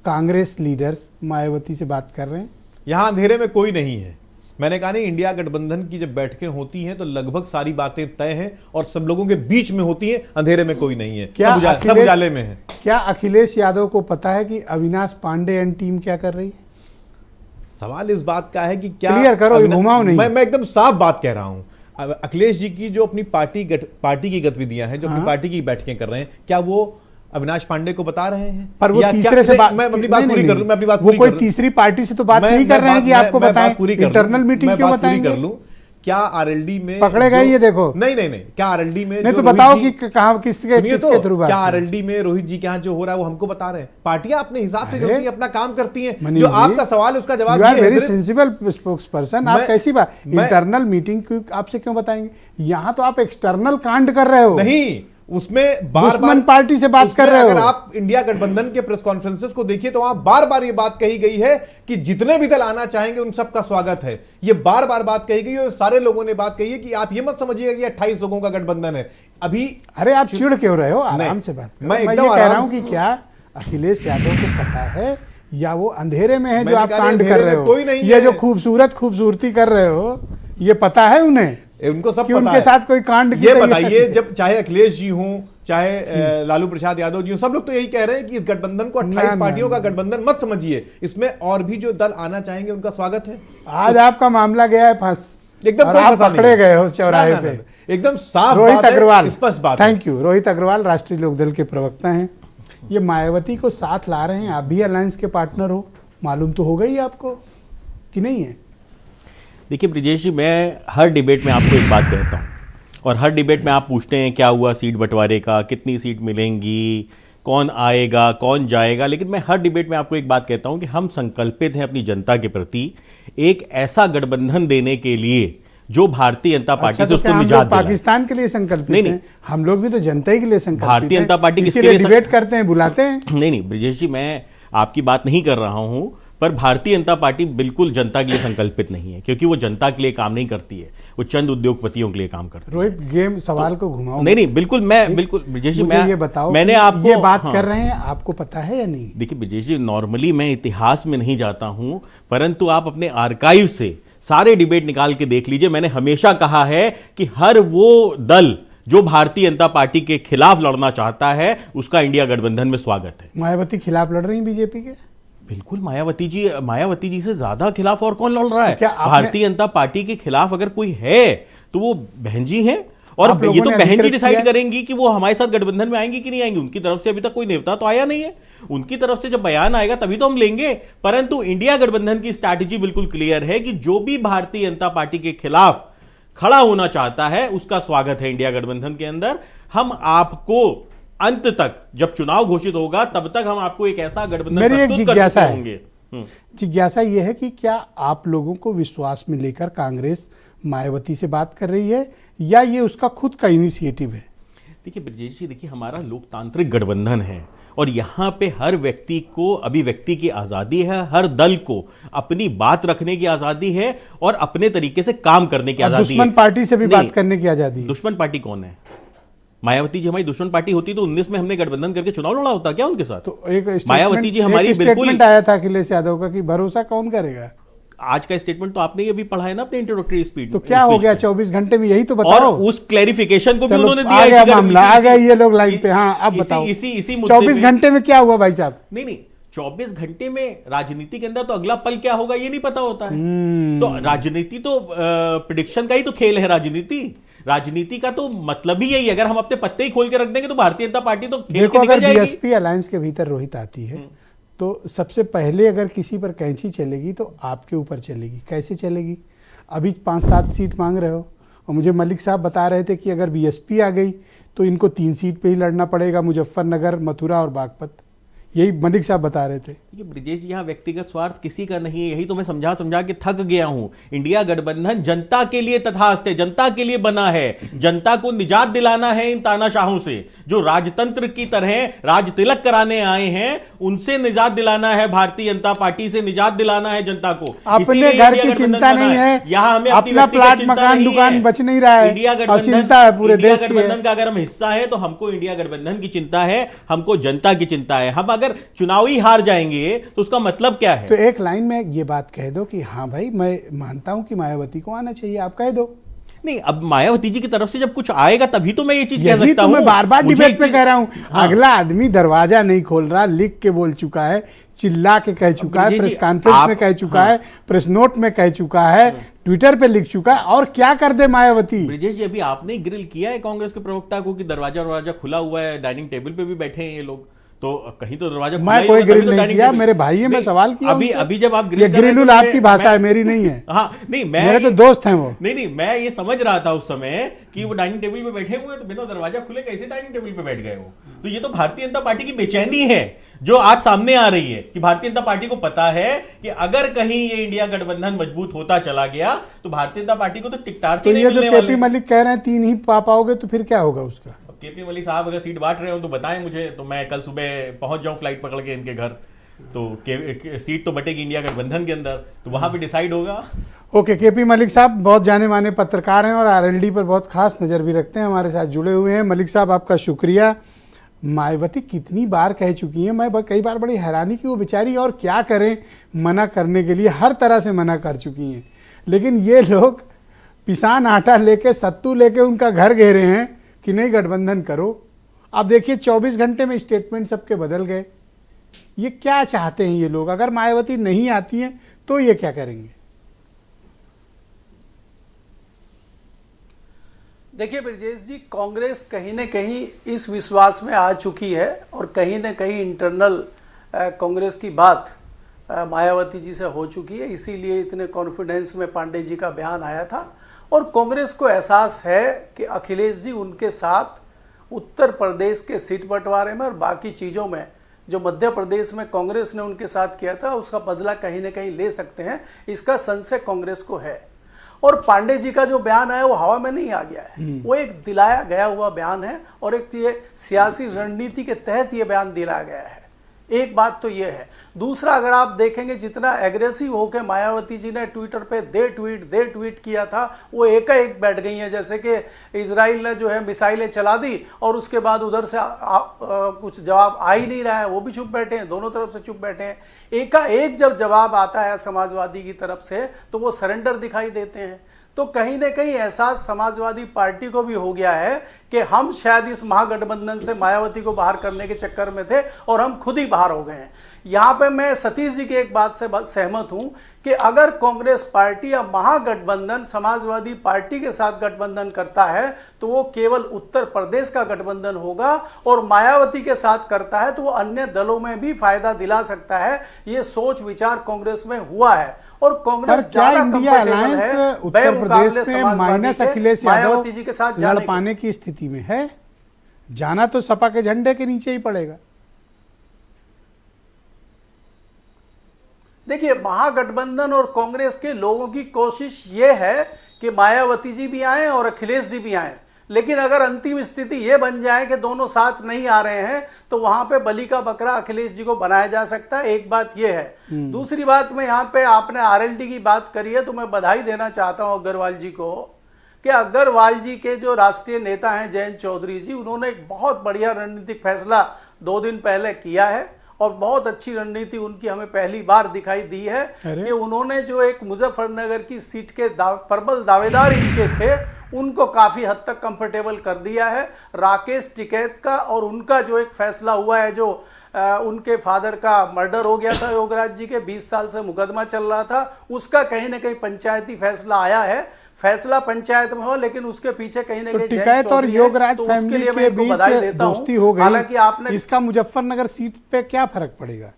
कांग्रेस लीडर्स मायावती से बात कर रहे हैं? यहां अंधेरे में कोई नहीं है। मैंने कहा नहीं, इंडिया गठबंधन की जब बैठकें होती हैं तो लगभग सारी बातें तय हैं और सब लोगों के बीच में होती हैं, अंधेरे में कोई नहीं है, सब उजाले में है। क्या अखिलेश यादव को पता है कि अविनाश पांडे एंड टीम क्या कर रही है? सवाल इस बात का है कि क्या, क्लियर करो, घुमाओ नहीं। मैं एकदम साफ बात कह रहा हूं। अखिलेश जी की जो अपनी पार्टी की गतिविधियां हैं, जो अपनी पार्टी की बैठकें कर रहे हैं, क्या वो अविनाश पांडे को बता रहे हैं? पर वो तीसरे से बात, मैं अपनी बात पूरी कर लूं, मैं अपनी बात वो कोई तीसरी पार्टी से तो बात नहीं कर रहे हैं कि आपको बताएं, इंटरनल मीटिंग क्यों बताएंगे? कर लूं क्या आरएलडी में पकड़े गए ये देखो। नहीं नहीं नहीं, क्या आरएलडी में नहीं जो तो रोहित बताओ जी- कि कहाँ किसके सुनिए किसके थ्रू बात क्या की? आरएलडी में रोहित जी के यहाँ जो हो रहा है वो हमको बता रहे हैं। पार्टियां अपने हिसाब से जो अरे, होती हैं, अपना काम करती हैं। मनीष जो जी, आपका सवाल है उसका जवाब यू आर ये वेरी है। Sensible spokes person. आप मैं- कैसी बात, मैं- इंटरनल मीटिंग क्यों आपसे क्यों बताएंगे? यहाँ तो आप एक्सटर्नल कांड कर रहे हो। नहीं, उसमें बार दुश्मन बार पार्टी से बात कर रहे हो। अगर आप इंडिया गठबंधन के प्रेस कॉन्फ्रेंसेस को देखिए तो वहां बार बार ये बात कही गई है कि जितने भी दल आना चाहेंगे उन सबका स्वागत है। ये बार बार बात कही गई है और सारे लोगों ने बात कही है कि आप ये मत समझिएगा कि 28 लोगों का गठबंधन है। अभी अरे आप चिढ़ क्यों रहे हो? आराम नहीं, से बात करो। मैं मैं एकदम ये कह रहा आराम हूँ कि क्या अखिलेश यादव को पता है या वो अंधेरे में है जो मैंने आप कहा कांड अंधेरे कर रहे में हो? कोई नहीं ये है। जो खूबसूरती कर रहे हो, ये पता है उन्हें उनको सब कि पता उनके है। साथ कोई कांड की ये तैयारी- बताइए, जब चाहे अखिलेश जी हों चाहे लालू प्रसाद यादव जी हों, सब लोग तो यही कह रहे हैं कि इस गठबंधन को 28 ना, पार्टियों ना, का गठबंधन मत समझिए, इसमें और भी जो दल आना चाहेंगे उनका स्वागत है। आज आपका मामला गया है फंस, एकदम और कोई आप फंसा नहीं पकड़े है। गए हो चौराहे ना, ना, पे। ना, ना, एकदम साफ रोहित बात है, अग्रवाल, स्पष्ट बात है। Thank you. रोहित अग्रवाल राष्ट्रीय लोकदल के प्रवक्ता हैं। ये मायावती को साथ ला रहे हैं, आप भी अलायंस के पार्टनर हो, मालूम तो होगा ही आपको कि नहीं है? देखिए ब्रिजेश जी, मैं हर डिबेट में आपको एक बात कहता हूँ, और हर डिबेट में आप पूछते हैं क्या हुआ सीट बंटवारे का, कितनी सीट मिलेंगी, कौन आएगा कौन जाएगा, लेकिन मैं हर डिबेट में आपको एक बात कहता हूँ कि हम संकल्पित हैं अपनी जनता के प्रति एक ऐसा गठबंधन देने के लिए जो भारतीय जनता पार्टी अच्छा, से तो उसको क्या हम निजात लोग दिलाए। पाकिस्तान के लिए संकल्पित नहीं, नहीं। हैं? हम लोग भी तो जनता ही के लिए संकल्पित भारतीय जनता पार्टी हैं। किसके इसीलिए लिए डिबेट करते हैं, बुलाते हैं। नहीं ब्रिजेश जी, मैं आपकी बात नहीं कर रहा हूं, पर भारतीय जनता पार्टी बिल्कुल जनता के लिए संकल्पित नहीं है, क्योंकि वो जनता के लिए काम नहीं करती है, वो चंद उद्योगपतियों के लिए काम करती है। रोहित, गेम सवाल को घुमाओ। नहीं बिल्कुल, मैं बिल्कुल ब्रिजेश जी, मुझे मैं ये बताओ, मैंने कि आपको ये बात हाँ, कर रहे हैं, आपको पता है या नहीं? देखिए ब्रिजेश जी, नॉर्मली मैं इतिहास में नहीं जाता हूं, परंतु आप अपने आर्काइव से सारे डिबेट निकाल के देख लीजिए। मैंने हमेशा कहा है कि हर वो दल जो भारतीय जनता पार्टी के खिलाफ लड़ना चाहता है उसका इंडिया गठबंधन में स्वागत है। मायावती खिलाफ लड़ रही हैं बीजेपी के? बिल्कुल, मायावती जी से ज्यादा खिलाफ और कौन लड़ रहा है? क्या आपने- भारतीय जनता पार्टी के खिलाफ अगर कोई है तो वो बहन जी हैं, और आप लोगों ये तो ने बहन जी अधिकृत डिसाइड किया है? करेंगी कि वो हमारे साथ गठबंधन में आएंगी कि नहीं आएंगी। उनकी तरफ से अभी तक कोई नेता तो आया नहीं है, उनकी तरफ से जब बयान आएगा तभी तो हम लेंगे। परंतु इंडिया गठबंधन की स्ट्रैटेजी बिल्कुल क्लियर है कि जो भी भारतीय जनता पार्टी के खिलाफ खड़ा होना चाहता है उसका स्वागत है इंडिया गठबंधन के अंदर। हम आपको अंत तक, जब चुनाव घोषित होगा तब तक हम आपको एक ऐसा गठबंधन मेरी एक प्रस्तुत कर जिज्ञासा चुके है। होंगे। जिज्ञासा ये है कि क्या आप लोगों को विश्वास में लेकर कांग्रेस मायावती से बात कर रही है या ये उसका खुद का इनिशिएटिव है? देखिए ब्रजेश जी, देखिए हमारा लोकतांत्रिक गठबंधन है और यहाँ पे हर व्यक्ति को अभिव्यक्ति की आज़ादी है, हर दल को अपनी बात रखने की आज़ादी है और अपने तरीके से काम करने की और आज़ादी है। दुश्मन पार्टी से भी नहीं, बात करने की आजादी है। दुश्मन पार्टी कौन है? मायावती जी हमारी दुश्मन पार्टी होती तो 19 में हमने गठबंधन करके चुनाव लड़ा होता क्या उनके साथ? तो एक मायावती जी हमारी बिल्कुल, स्टेटमेंट आया था अखिलेश यादव का कि भरोसा कौन करेगा? आज का स्टेटमेंट तो आपने ही अभी पढ़ा है ना अपने इंट्रोडक्टरी स्पीच। तो क्या हो गया 24 घंटे में? यही तो और बताओ। उस क्लैरिफिकेशन को भी चलो, उन्होंने दिया। आ गया इसी मामला, आ गए ये लोग लाइन इसी- पे। हाँ, अब इसी- बताओ इसी मुद्दे 24 पे- घंटे में क्या हुआ भाई साहब? नहीं 24 घंटे में राजनीति के अंदर तो अगला पल क्या होगा ये नहीं पता होता है। तो राजनीति तो प्रिडिक्शन का ही तो खेल है। राजनीति का तो मतलब ही यही है। अगर हम अपने पत्ते ही खोल के रख देंगे तो भारतीय जनता पार्टी तो खेल देखो, के निकल अगर जाएगी। बीएसपी अलायंस के भीतर रोहित आती है तो सबसे पहले अगर किसी पर कैंची चलेगी तो आपके ऊपर चलेगी। कैसे चलेगी? अभी 5-7 सीट मांग रहे हो और मुझे मलिक साहब बता रहे थे कि अगर बीएसपी आ गई तो इनको 3 सीट पे ही लड़ना पड़ेगा, मुजफ्फरनगर, मथुरा और बागपत। यही मलिक साहब बता रहे थे। ये ब्रिजेश जी, यहाँ व्यक्तिगत स्वार्थ किसी का नहीं है। यही तो मैं समझा के थक गया हूं। इंडिया गठबंधन जनता के लिए तथास्ते, जनता के लिए बना है। जनता को निजात दिलाना है इन तानाशाहों से जो राजतंत्र की तरह राज तिलक कराने आए हैं। उनसे निजात दिलाना है, भारतीय जनता पार्टी से निजात दिलाना है जनता को। अपने इसीलिए घर इंडिया की गठबंधन चिंता बना नहीं है, यहाँ हमें अपनी अपना व्यक्तिगत प्लाट, चिंता मकान, नहीं दुकान है। बच नहीं रहा है इंडिया और गठबंधन, चिंता है पूरे इंडिया देश की है। गठबंधन का अगर हम हिस्सा है तो हमको इंडिया गठबंधन की चिंता है, हमको जनता की चिंता है। हम अगर चुनावी हार जाएंगे तो उसका मतलब क्या है? तो एक लाइन में ये बात कह दो कि हाँ भाई, मैं मानता हूं कि मायावती को आना चाहिए, आप कह दो। नहीं, अब मायावती जी की तरफ से जब कुछ आएगा तभी तो मैं ये चीज कह यही सकता तो हूं। मैं बार बार मुझे डिबेट एक पे चीज- कह रहा हूं। हाँ। अगला आदमी दरवाजा नहीं खोल रहा, लिख के बोल चुका है, चिल्ला के कह चुका है, ब्रिजेश प्रेस जी, कॉन्फ्रेंस में आप- कह चुका है, प्रेस नोट में कह चुका है, ट्विटर पे लिख चुका है। और क्या कर दे मायावती? ब्रिजेश जी, अभी आपने ग्रिल किया है कांग्रेस के प्रवक्ता को कि दरवाजा खुला हुआ है, डाइनिंग टेबल पे भी बैठे हैं ये लोग, तो कहीं तो दरवाजा खुला मैं ही कोई होगा, तभी ग्रिल तो नहीं डाइनिंग किया, टेबल- मेरे भाई है, मैं नहीं, सवाल किया अभी उनसे। अभी जब आप ये ग्रिल आपकी भाषा है, मैं- मेरी नहीं है। हाँ नहीं, मेरे तो दोस्त हैं वो। नहीं, मैं ये समझ रहा था उस समय कि वो डाइनिंग टेबल पे बैठे हुए हैं, तो बिना दरवाजा खुले कैसे डाइनिंग टेबल पे बैठ गए हो। तो ये तो भारतीय जनता पार्टी की बेचैनी है जो आज सामने आ रही है कि भारतीय जनता पार्टी को पता है कि अगर कहीं ये इंडिया गठबंधन मजबूत होता चला गया तो भारतीय जनता पार्टी को तो टिकटार तो ये जो केपी मलिक कह रहे हैं 3 ही पा पाओगे तो फिर क्या होगा उसका? केपी मलिक साहब अगर सीट बांट रहे हो तो बताएं मुझे, तो मैं कल सुबह पहुंच जाऊं फ्लाइट पकड़ के इनके घर, तो सीट तो बटेगी इंडिया गठबंधन के अंदर, तो वहां पे डिसाइड होगा। ओके, केपी मलिक साहब बहुत जाने माने पत्रकार हैं और आरएलडी पर बहुत खास नज़र भी रखते हैं, हमारे साथ जुड़े हुए हैं। मलिक साहब आपका शुक्रिया। मायावती कितनी बार कह चुकी हैं, मैं कई बार बड़ी हैरानी कि वो बेचारी और क्या करें मना करने के लिए, हर तरह से मना कर चुकी हैं, लेकिन ये लोग पिसान आटा लेके सत्तू लेके उनका घर घेरे हैं कि नहीं गठबंधन करो। अब देखिए 24 घंटे में स्टेटमेंट सबके बदल गए। ये क्या चाहते हैं ये लोग? अगर मायावती नहीं आती हैं तो ये क्या करेंगे? देखिए ब्रजेश जी, कांग्रेस कहीं न कहीं इस विश्वास में आ चुकी है और कहीं न कहीं इंटरनल कांग्रेस की बात मायावती जी से हो चुकी है, इसीलिए इतने कॉन्फिडेंस में पांडे जी का बयान आया था। और कांग्रेस को एहसास है कि अखिलेश जी उनके साथ उत्तर प्रदेश के सीट बंटवारे में और बाकी चीज़ों में जो मध्य प्रदेश में कांग्रेस ने उनके साथ किया था उसका बदला कहीं न कहीं ले सकते हैं, इसका संशय कांग्रेस को है। और पांडे जी का जो बयान है वो हवा में नहीं आ गया है, वो एक दिलाया गया हुआ बयान है और एक ये सियासी रणनीति के तहत ये बयान दिलाया गया है। एक बात तो ये है। दूसरा, अगर आप देखेंगे जितना एग्रेसिव होकर मायावती जी ने ट्विटर पे दे ट्वीट किया था, वो एकाएक बैठ गई हैं, जैसे कि इजराइल ने जो है मिसाइलें चला दी और उसके बाद उधर से कुछ जवाब आ ही नहीं रहा है, वो भी चुप बैठे हैं, दोनों तरफ से चुप बैठे हैं। एकाएक जब जवाब आता है समाजवादी की तरफ से तो वो सरेंडर दिखाई देते हैं। तो कहीं ना कहीं एहसास समाजवादी पार्टी को भी हो गया है कि हम शायद इस महागठबंधन से मायावती को बाहर करने के चक्कर में थे और हम खुद ही बाहर हो गए हैं। यहाँ पे मैं सतीश जी की एक बात से सहमत हूं कि अगर कांग्रेस पार्टी या महागठबंधन समाजवादी पार्टी के साथ गठबंधन करता है तो वो केवल उत्तर प्रदेश का गठबंधन होगा, और मायावती के साथ करता है तो वो अन्य दलों में भी फायदा दिला सकता है। ये सोच विचार कांग्रेस में हुआ है और कांग्रेस पर क्या इंडिया अलायंस उत्तर प्रदेश में माइनस अखिलेश यादव जी के साथ लड़ पाने की स्थिति में है? जाना तो सपा के झंडे के नीचे ही पड़ेगा। देखिए, महागठबंधन और कांग्रेस के लोगों की कोशिश ये है कि मायावती जी भी आए और अखिलेश जी भी आए, लेकिन अगर अंतिम स्थिति ये बन जाए कि दोनों साथ नहीं आ रहे हैं तो वहां पे बलि का बकरा अखिलेश जी को बनाया जा सकता है। एक बात ये है। दूसरी बात, मैं यहाँ पे आपने आरएलडी की बात करी है तो मैं बधाई देना चाहता हूँ अग्रवाल जी को कि अग्रवाल जी के जो राष्ट्रीय नेता हैं जयंत चौधरी जी, उन्होंने एक बहुत बढ़िया रणनीतिक फैसला 2 दिन पहले किया है और बहुत अच्छी रणनीति उनकी हमें पहली बार दिखाई दी है कि उन्होंने जो एक मुजफ्फरनगर की सीट के प्रबल दावेदार इनके थे उनको काफ़ी हद तक कंफर्टेबल कर दिया है। राकेश टिकैत का और उनका जो एक फैसला हुआ है, जो उनके फादर का मर्डर हो गया था योगराज जी के, 20 साल से मुकदमा चल रहा था, उसका कहीं ना कहीं पंचायती फैसला आया है। फैसला पंचायत में हो लेकिन उसके पीछे कहीं ना कहीं टिकैत और योगराज फैमिली के बीच दोस्ती हो गई। हालांकि आपने इसका मुजफ्फरनगर सीट पे क्या फर्क पड़ेगा?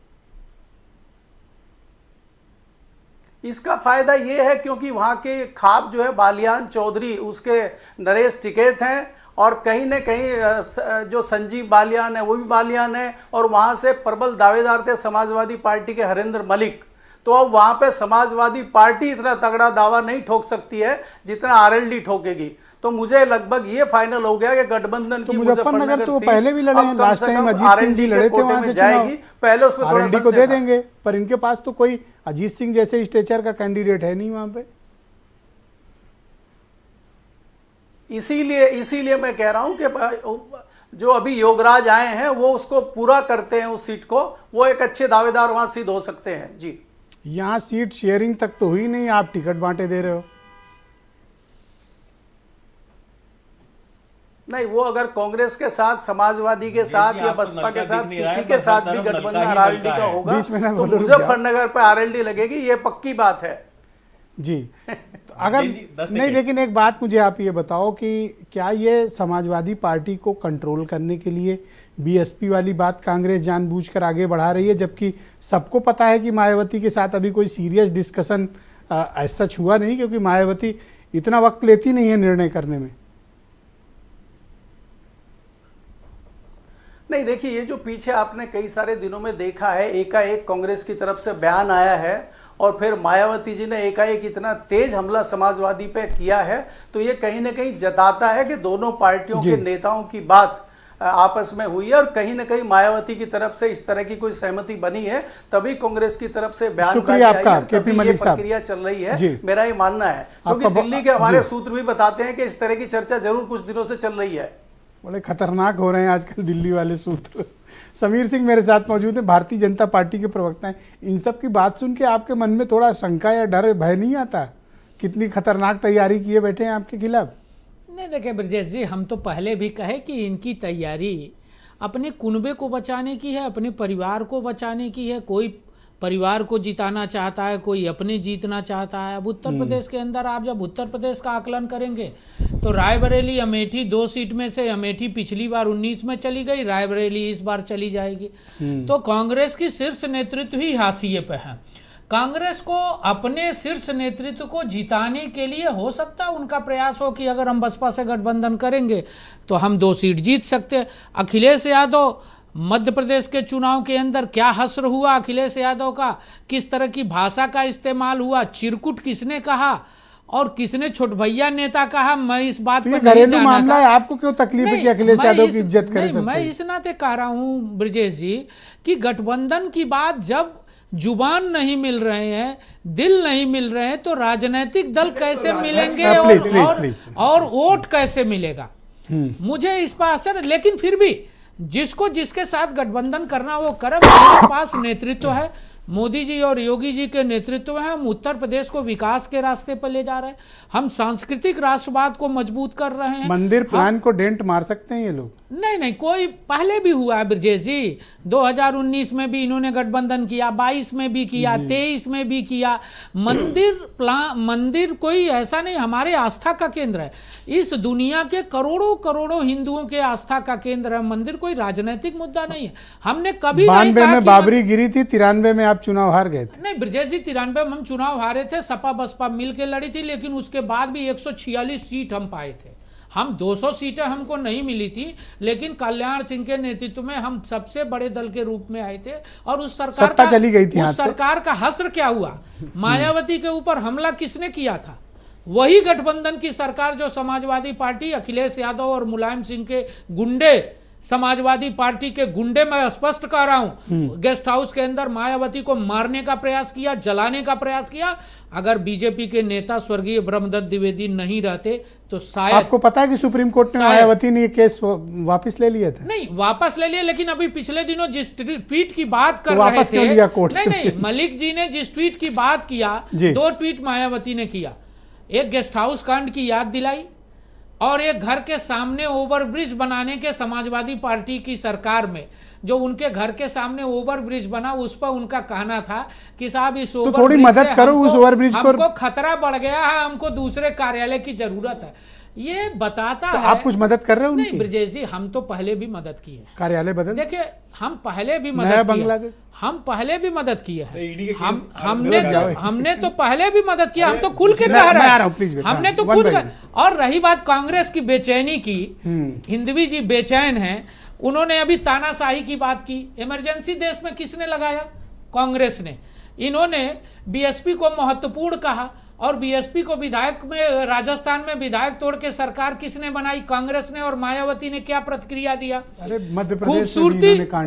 इसका फायदा ये है क्योंकि वहां के खाप जो है बालियान चौधरी, उसके नरेश टिकैत हैं और कहीं न कहीं जो संजीव बालियान है वो भी बालियान है और वहां से प्रबल दावेदार थे समाजवादी पार्टी के हरेंद्र मलिक। तो अब वहां पे समाजवादी पार्टी इतना तगड़ा दावा नहीं ठोक सकती है जितना आरएलडी ठोकेगी। तो मुझे लगभग ये फाइनल हो गया कि गठबंधन की मुजफ्फरनगर तो पहले भी लड़े हैं, लास्ट टाइम अजीत सिंह जी लड़े थे वहां से चुनाव, पहले उसमें आरएलडी को दे देंगे, पर इनके पास तो कोई अजीत सिंह जैसे स्टेचर का कैंडिडेट है नहीं वहां पे। इसीलिए मैं कह रहा हूं कि जो अभी योगराज आए हैं वो उसको पूरा करते हैं, उस सीट को, वो एक अच्छे दावेदार वहां सिद्ध हो सकते हैं। जी, यहाँ सीट शेयरिंग तक तो हुई नहीं, आप टिकट बांटे दे रहे हो। नहीं, वो अगर कांग्रेस के साथ, समाजवादी के साथ या बसपा के साथ, किसी के साथ भी गठबंधन आरएलडी का होगा तो मुजफ्फरनगर पे आरएलडी लगेगी, ये पक्की बात है। जी, तो अगर नहीं, लेकिन एक बात मुझे आप ये बताओ कि क्या ये समाजवादी पार्टी को कंट्रोल करने के लिए बीएसपी वाली बात कांग्रेस जानबूझकर आगे बढ़ा रही है, जबकि सबको पता है कि मायावती के साथ अभी कोई सीरियस डिस्कशन ऐसा सच हुआ नहीं, क्योंकि मायावती इतना वक्त लेती नहीं है निर्णय करने में। नहीं, देखिए, ये जो पीछे आपने कई सारे दिनों में देखा है, एकाएक कांग्रेस की तरफ से बयान आया है और फिर मायावती जी ने एकाएक इतना तेज हमला समाजवादी पे किया है, तो ये कहीं ना कहीं जताता है कि दोनों पार्टियों के नेताओं की बात आपस में हुई है और कहीं ना कहीं मायावती की तरफ से इस तरह की कोई सहमति बनी है, तभी कांग्रेस की तरफ से बयान शुक्रिया आपका केपी मलिक साहब। प्रक्रिया चल रही है, मेरा ये मानना है, क्योंकि दिल्ली के हमारे सूत्र भी बताते हैं कि इस तरह की चर्चा जरूर कुछ दिनों से चल रही है। बड़े खतरनाक हो रहे हैं आजकल दिल्ली वाले सूत्र। समीर सिंह मेरे साथ मौजूद हैं, भारतीय जनता पार्टी के प्रवक्ता हैं। इन सब की बात सुन के आपके मन में थोड़ा शंका या डर भय नहीं आता? कितनी खतरनाक तैयारी किए बैठे हैं आपके खिलाफ? नहीं, देखिए ब्रजेश जी, हम तो पहले भी कहे कि इनकी तैयारी अपने कुनबे को बचाने की है, अपने परिवार को बचाने की है। कोई परिवार को जिताना चाहता है, कोई अपने जीतना चाहता है। अब उत्तर प्रदेश के अंदर आप जब उत्तर प्रदेश का आकलन करेंगे तो रायबरेली, अमेठी 2 सीट में से अमेठी पिछली बार 19 में चली गई, रायबरेली इस बार चली जाएगी। तो कांग्रेस की शीर्ष नेतृत्व ही हाशिए पे है। कांग्रेस को अपने शीर्ष नेतृत्व को जिताने के लिए हो सकता है उनका प्रयास हो कि अगर हम बसपा से गठबंधन करेंगे तो हम 2 सीट जीत सकते हैं। अखिलेश यादव मध्य प्रदेश के चुनाव के अंदर क्या हश्र हुआ अखिलेश यादव का, किस तरह की भाषा का इस्तेमाल हुआ, चिरकुट किसने कहा और किसने छोट भैया नेता कहा, मैं इस बात पर नहीं घरेलू मामला है, आपको क्यों तकलीफ है कि अखिलेश यादव की इज्जत करे? मैं इस नाते कह रहा हूं ब्रजेश जी कि गठबंधन की बात जब जुबान नहीं मिल रहे हैं, दिल नहीं मिल रहे हैं, तो राजनीतिक दल कैसे मिलेंगे और वोट कैसे मिलेगा? मुझे इस पर असर, लेकिन फिर भी जिसको जिसके साथ गठबंधन करना वो करे। मेरे पास नेतृत्व है, मोदी जी और योगी जी के नेतृत्व में हम उत्तर प्रदेश को विकास के रास्ते पर ले जा रहे हैं, हम सांस्कृतिक राष्ट्रवाद को मजबूत कर रहे हैं। मंदिर प्लान को डेंट मार सकते हैं ये लोग? नहीं, कोई पहले भी हुआ है ब्रजेश जी। 2019 में भी इन्होंने गठबंधन किया, 22 में भी किया, 23 में भी किया। मंदिर कोई ऐसा नहीं, हमारे आस्था का केंद्र है। इस दुनिया के करोड़ों करोड़ों हिंदुओं के आस्था का केंद्र है मंदिर, कोई राजनीतिक मुद्दा नहीं है। हमने कभी 92 में बाबरी गिरी थी, 93 में आप चुनाव हार गए थे। नहीं ब्रजेश जी, 93 में हम चुनाव हारे थे, सपा बसपा मिल के लड़ी थी, लेकिन उसके बाद भी 146 सीट हम पाए थे। हम 200 सीटें हमको नहीं मिली थी, लेकिन कल्याण सिंह के नेतृत्व में हम सबसे बड़े दल के रूप में आए थे और उस सरकार का चली गई थी। उस सरकार का हश्र क्या हुआ? मायावती के ऊपर हमला किसने किया था? वही गठबंधन की सरकार जो समाजवादी पार्टी, अखिलेश यादव और मुलायम सिंह के गुंडे, समाजवादी पार्टी के गुंडे, मैं स्पष्ट कह रहा हूं, गेस्ट हाउस के अंदर मायावती को मारने का प्रयास किया, जलाने का प्रयास किया। अगर बीजेपी के नेता स्वर्गीय ब्रह्मदत्त द्विवेदी नहीं रहते तो शायद। आपको पता है कि सुप्रीम कोर्ट ने मायावती ने ये केस वापस ले लिया था? नहीं, वापस ले लिया, लेकिन अभी पिछले दिनों जिस ट्वीट की बात कर रहे थे, नहीं, मलिक जी ने जिस ट्वीट की बात किया, 2 ट्वीट मायावती ने किया। एक गेस्ट हाउस कांड की याद दिलाई और एक घर के सामने ओवरब्रिज बनाने के समाजवादी पार्टी की सरकार में जो उनके घर के सामने ओवरब्रिज बना, उस पर उनका कहना था कि साहब इस ओवरब्रिज थोड़ी मदद करो उस ओवरब्रिज को, हमको खतरा बढ़ गया है, हमको दूसरे कार्यालय की जरूरत है। ये बताता है। आप कुछ मदद कर रहे हो? नहीं ब्रजेश जी, हम तो पहले भी मदद की है। कार्यालय बदल, देखिए हम पहले भी मदद किए, हम पहले भी मदद किए हैं। हमने तो पहले भी मदद किया, हम तो खुल के कह रहे हैं, हमने तो खुद। और रही बात कांग्रेस की बेचैनी की, हिंदवी जी बेचैन हैं, उन्होंने अभी तानाशाही की बात की। इमरजेंसी देश में किसने लगाया? कांग्रेस ने। इन्होंने बीएसपी को महत्वपूर्ण कहा और बीएसपी को विधायक में, राजस्थान में विधायक तोड़ के सरकार किसने बनाई? कांग्रेस ने। और मायावती ने क्या प्रतिक्रिया दिया?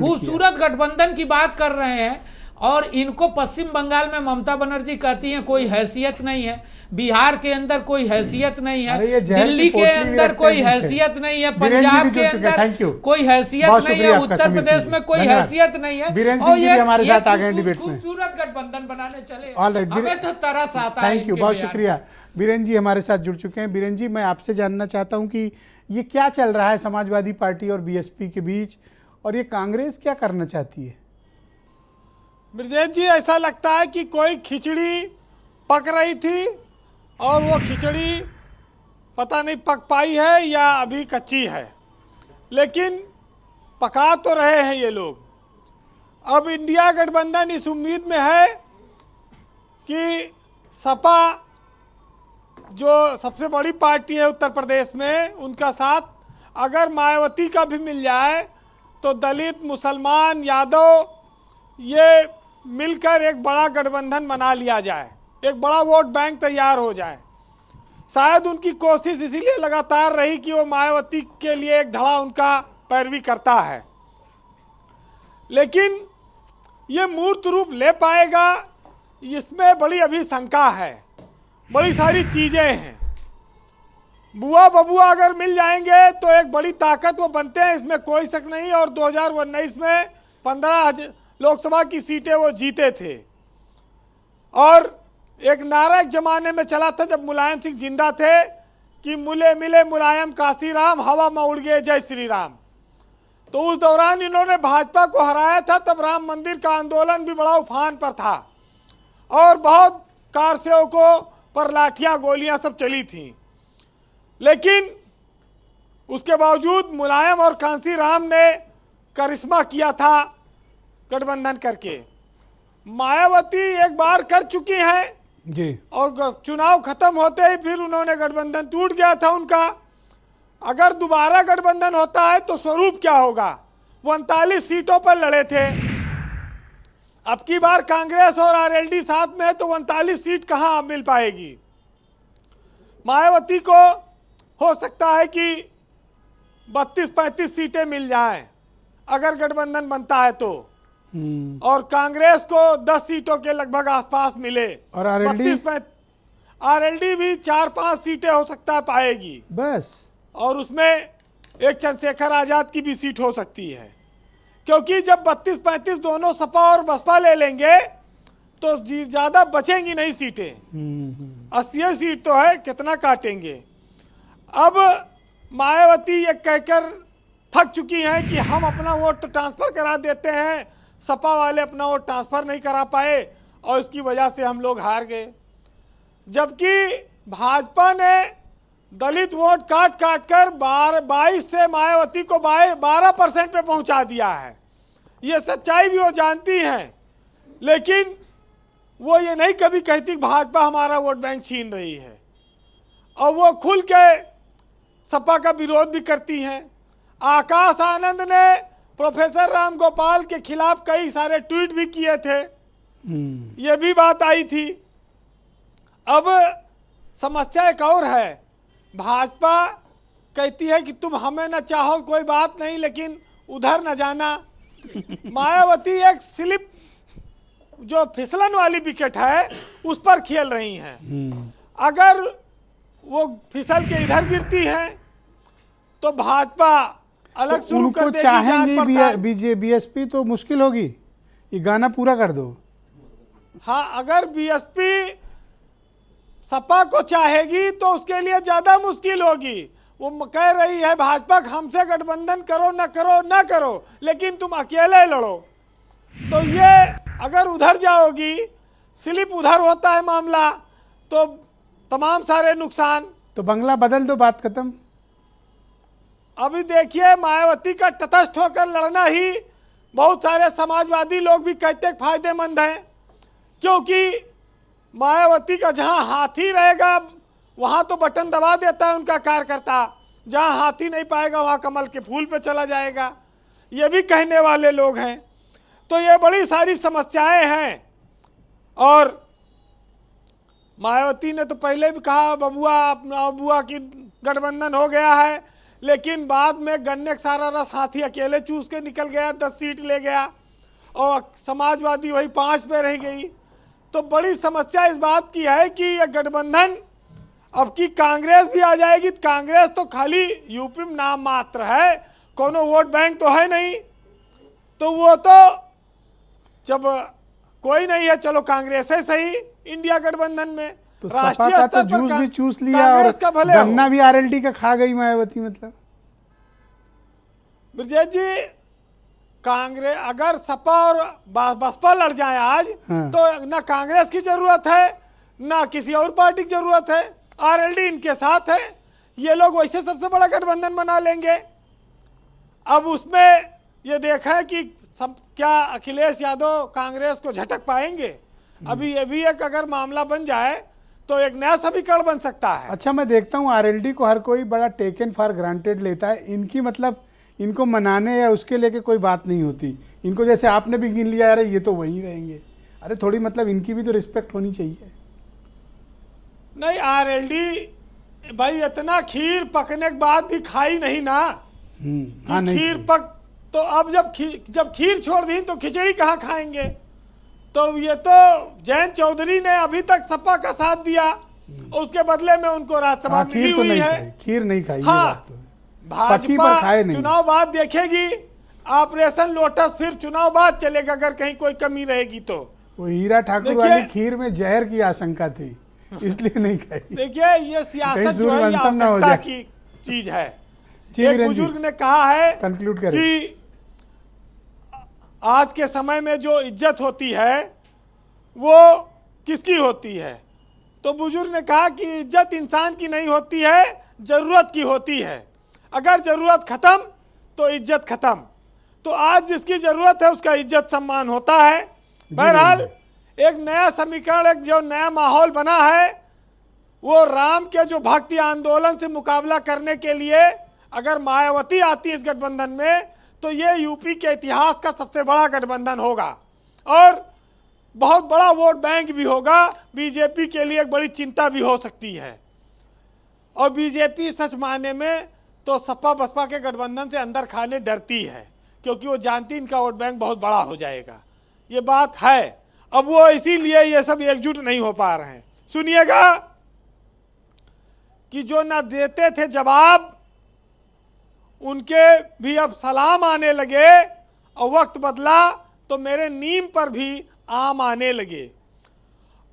खूबसूरत गठबंधन की बात कर रहे हैं और इनको पश्चिम बंगाल में ममता बनर्जी कहती हैं कोई हैसियत नहीं है, बिहार के अंदर कोई हैसियत नहीं है, दिल्ली के अंदर कोई हैसियत नहीं है, पंजाब के अंदर कोई हैसियत नहीं है, उत्तर प्रदेश में कोई हैसियत नहीं है, और ये हमारे साथ आ गए डिबेट में। खूबसूरत गठबंधन बनाने चले, हमें तो तरस आता है। थैंक यू, बहुत शुक्रिया। बीरेन जी हमारे साथ जुड़ चुके हैं। बीरेन जी, मैं आपसे जानना चाहता हूं कि ये क्या चल रहा है समाजवादी पार्टी और बीएसपी के बीच, और ये कांग्रेस क्या करना चाहती है? ब्रजेश जी, ऐसा लगता है कि कोई खिचड़ी पक रही थी और वो खिचड़ी पता नहीं पक पाई है या अभी कच्ची है, लेकिन पका तो रहे हैं ये लोग। अब इंडिया गठबंधन इस उम्मीद में है कि सपा जो सबसे बड़ी पार्टी है उत्तर प्रदेश में, उनका साथ अगर मायावती का भी मिल जाए तो दलित, मुसलमान, यादव ये मिलकर एक बड़ा गठबंधन बना लिया जाए, एक बड़ा वोट बैंक तैयार हो जाए। शायद उनकी कोशिश इसीलिए लगातार रही कि वो मायावती के लिए एक धड़ा उनका पैरवी करता है, लेकिन ये मूर्त रूप ले पाएगा इसमें बड़ी अभी शंका है। बड़ी सारी चीज़ें हैं। बुआ बबुआ अगर मिल जाएंगे तो एक बड़ी ताकत वो बनते हैं, इसमें कोई शक नहीं। और 2019 में 15 लोकसभा की सीटें वो जीते थे। और एक नारा एक जमाने में चला था जब मुलायम सिंह जिंदा थे कि मुले मिले मुलायम काशीराम, हवा में उड़ गए जय श्री राम। तो उस दौरान इन्होंने भाजपा को हराया था। तब राम मंदिर का आंदोलन भी बड़ा उफान पर था और बहुत कारसेवकों पर लाठियां गोलियां सब चली थी, लेकिन उसके बावजूद मुलायम और कांसीराम ने करिश्मा किया था गठबंधन करके। मायावती एक बार कर चुकी हैं जी, और चुनाव खत्म होते ही फिर उन्होंने गठबंधन टूट गया था उनका। अगर दोबारा गठबंधन होता है तो स्वरूप क्या होगा? 39 सीटों पर लड़े थे, अब की बार कांग्रेस और आरएलडी साथ में है तो 39 सीट कहां मिल पाएगी? मायावती को हो सकता है कि 32-35 सीटें मिल जाएं अगर गठबंधन बनता है तो, और कांग्रेस को 10 सीटों के लगभग आसपास मिले। और आरएलडी भी 4-5 सीटें हो सकता है पाएगी बस। और उसमें एक चंद्रशेखर आजाद की भी सीट हो सकती है, क्योंकि जब 32-35 दोनों सपा और बसपा ले लेंगे तो ज्यादा बचेंगी नहीं सीटें। 80 सीट तो है, कितना काटेंगे? अब मायावती ये कहकर थक चुकी हैं कि हम अपना वोट तो ट्रांसफर करा देते हैं, सपा वाले अपना वोट ट्रांसफर नहीं करा पाए और इसकी वजह से हम लोग हार गए। जबकि भाजपा ने दलित वोट काट काट कर 22 से मायावती को 12% पे पहुंचा दिया है। ये सच्चाई भी वो जानती हैं, लेकिन वो ये नहीं कभी कहती भाजपा हमारा वोट बैंक छीन रही है, और वो खुल के सपा का विरोध भी करती हैं। आकाश आनंद ने प्रोफेसर राम गोपाल के खिलाफ कई सारे ट्वीट भी किए थे, ये भी बात आई थी। अब समस्या एक और है, भाजपा कहती है कि तुम हमें न चाहो कोई बात नहीं, लेकिन उधर न जाना। मायावती एक स्लिप जो फिसलन वाली विकेट है उस पर खेल रही हैं। अगर वो फिसल के इधर गिरती हैं तो भाजपा अलग शुरू कर उनको देगी। चाहेंगे बीएसपी तो मुश्किल होगी, ये गाना पूरा कर दो। हाँ, अगर बीएसपी सपा को चाहेगी तो उसके लिए ज्यादा मुश्किल होगी। वो कह रही है भाजपा हमसे गठबंधन करो न करो, लेकिन तुम अकेले लड़ो। तो ये अगर उधर जाओगी, स्लिप उधर होता है मामला, तो तमाम सारे नुकसान। तो बंगला बदल दो, बात खत्म। अभी देखिए, मायावती का तटस्थ होकर लड़ना ही बहुत सारे समाजवादी लोग भी कहते फायदेमंद है, क्योंकि मायावती का जहां हाथी रहेगा वहां तो बटन दबा देता है उनका कार्यकर्ता, जहां हाथी नहीं पाएगा वहां कमल के फूल पे चला जाएगा, ये भी कहने वाले लोग हैं। तो ये बड़ी सारी समस्याएं हैं। और मायावती ने तो पहले भी कहा बबुआ की गठबंधन हो गया है, लेकिन बाद में गन्ने का सारा रस हाथी अकेले चूस के निकल गया, 10 सीट ले गया और समाजवादी वही 5 पे रह गई। तो बड़ी समस्या इस बात की है कि यह गठबंधन अब की कांग्रेस भी आ जाएगी। कांग्रेस तो खाली यूपी में नाम मात्र है, कोनो वोट बैंक तो है नहीं। तो वो तो जब कोई नहीं है, चलो कांग्रेस है सही इंडिया गठबंधन में, तो सपा का तो जूस भी चूस लिया और गन्ना भी आरएलडी का खा गई मायावती। मतलब ब्रजेश जी, कांग्रेस अगर सपा और बसपा लड़ जाए आज, तो ना कांग्रेस की जरूरत है ना किसी और पार्टी की जरूरत है, आरएलडी इनके साथ है। ये लोग वैसे सबसे बड़ा गठबंधन बना लेंगे। अब उसमें ये देखा है कि सब क्या अखिलेश यादव कांग्रेस को झटक पाएंगे। अभी ये भी एक अगर मामला बन जाए तो एक नया समीकरण बन सकता है। अच्छा, मैं देखता हूँ आरएलडी को हर कोई बड़ा टेकन फॉर ग्रांटेड लेता है। इनकी मतलब इनको मनाने या उसके लेके कोई बात नहीं होती। इनको जैसे आपने भी गिन लिया, अरे ये तो वहीं रहेंगे। अरे थोड़ी मतलब इनकी भी तो रिस्पेक्ट होनी चाहिए। नहीं, आरएलडी भाई इतना खीर पकने के बाद भी खाई नहीं ना। हाँ, नहीं खीर खाई। पक तो अब जब खीर छोड़ दी तो खिचड़ी कहाँ खाएंगे। तो ये तो जयंत चौधरी ने अभी तक सपा का साथ दिया और उसके बदले में उनको राज्यसभा हाँ, मिली खीर तो हुई नहीं है। खाई, खीर नहीं खाई। हाँ, ये बात तो है। पकी पर भाजपा खाए नहीं। चुनाव बाद देखेगी। ऑपरेशन लोटस फिर चुनाव बाद चलेगा अगर कहीं कोई कमी रहेगी तो। वो हीरा ठाकुर देखिए- वाली खीर में जहर की आशंका थी, इसलिए नहीं खाई। देखिए, ये सियासत कहीं जो है ये सूर्यवंशम ना हो आवश्यकता जाए। की चीज है। जी, एक वीरेंद्र बुजुर्ग जी, ने कहा है कंक्लूड करें। कि आज के समय में जो इज्जत होती है वो किसकी होती है। तो बुजुर्ग ने कहा कि इज्जत इंसान की नहीं होती है, जरूरत की होती है। अगर जरूरत खत्म तो इज्जत खत्म। तो आज जिसकी जरूरत है उसका इज्जत सम्मान होता है। बहरहाल एक नया समीकरण, एक जो नया माहौल बना है वो राम के जो भक्ति आंदोलन से मुकाबला करने के लिए अगर मायावती आती है इस गठबंधन में तो ये यूपी के इतिहास का सबसे बड़ा गठबंधन होगा और बहुत बड़ा वोट बैंक भी होगा। बीजेपी के लिए एक बड़ी चिंता भी हो सकती है। और बीजेपी सच मायने में तो सपा बसपा के गठबंधन से अंदर खाने डरती है क्योंकि वो जानती इनका वोट बैंक बहुत बड़ा हो जाएगा। ये बात है। अब वो इसीलिए ये सब एकजुट नहीं हो पा रहे हैं। सुनिएगा कि जो ना देते थे जवाब उनके भी अब सलाम आने लगे और वक्त बदला तो मेरे नीम पर भी आम आने लगे।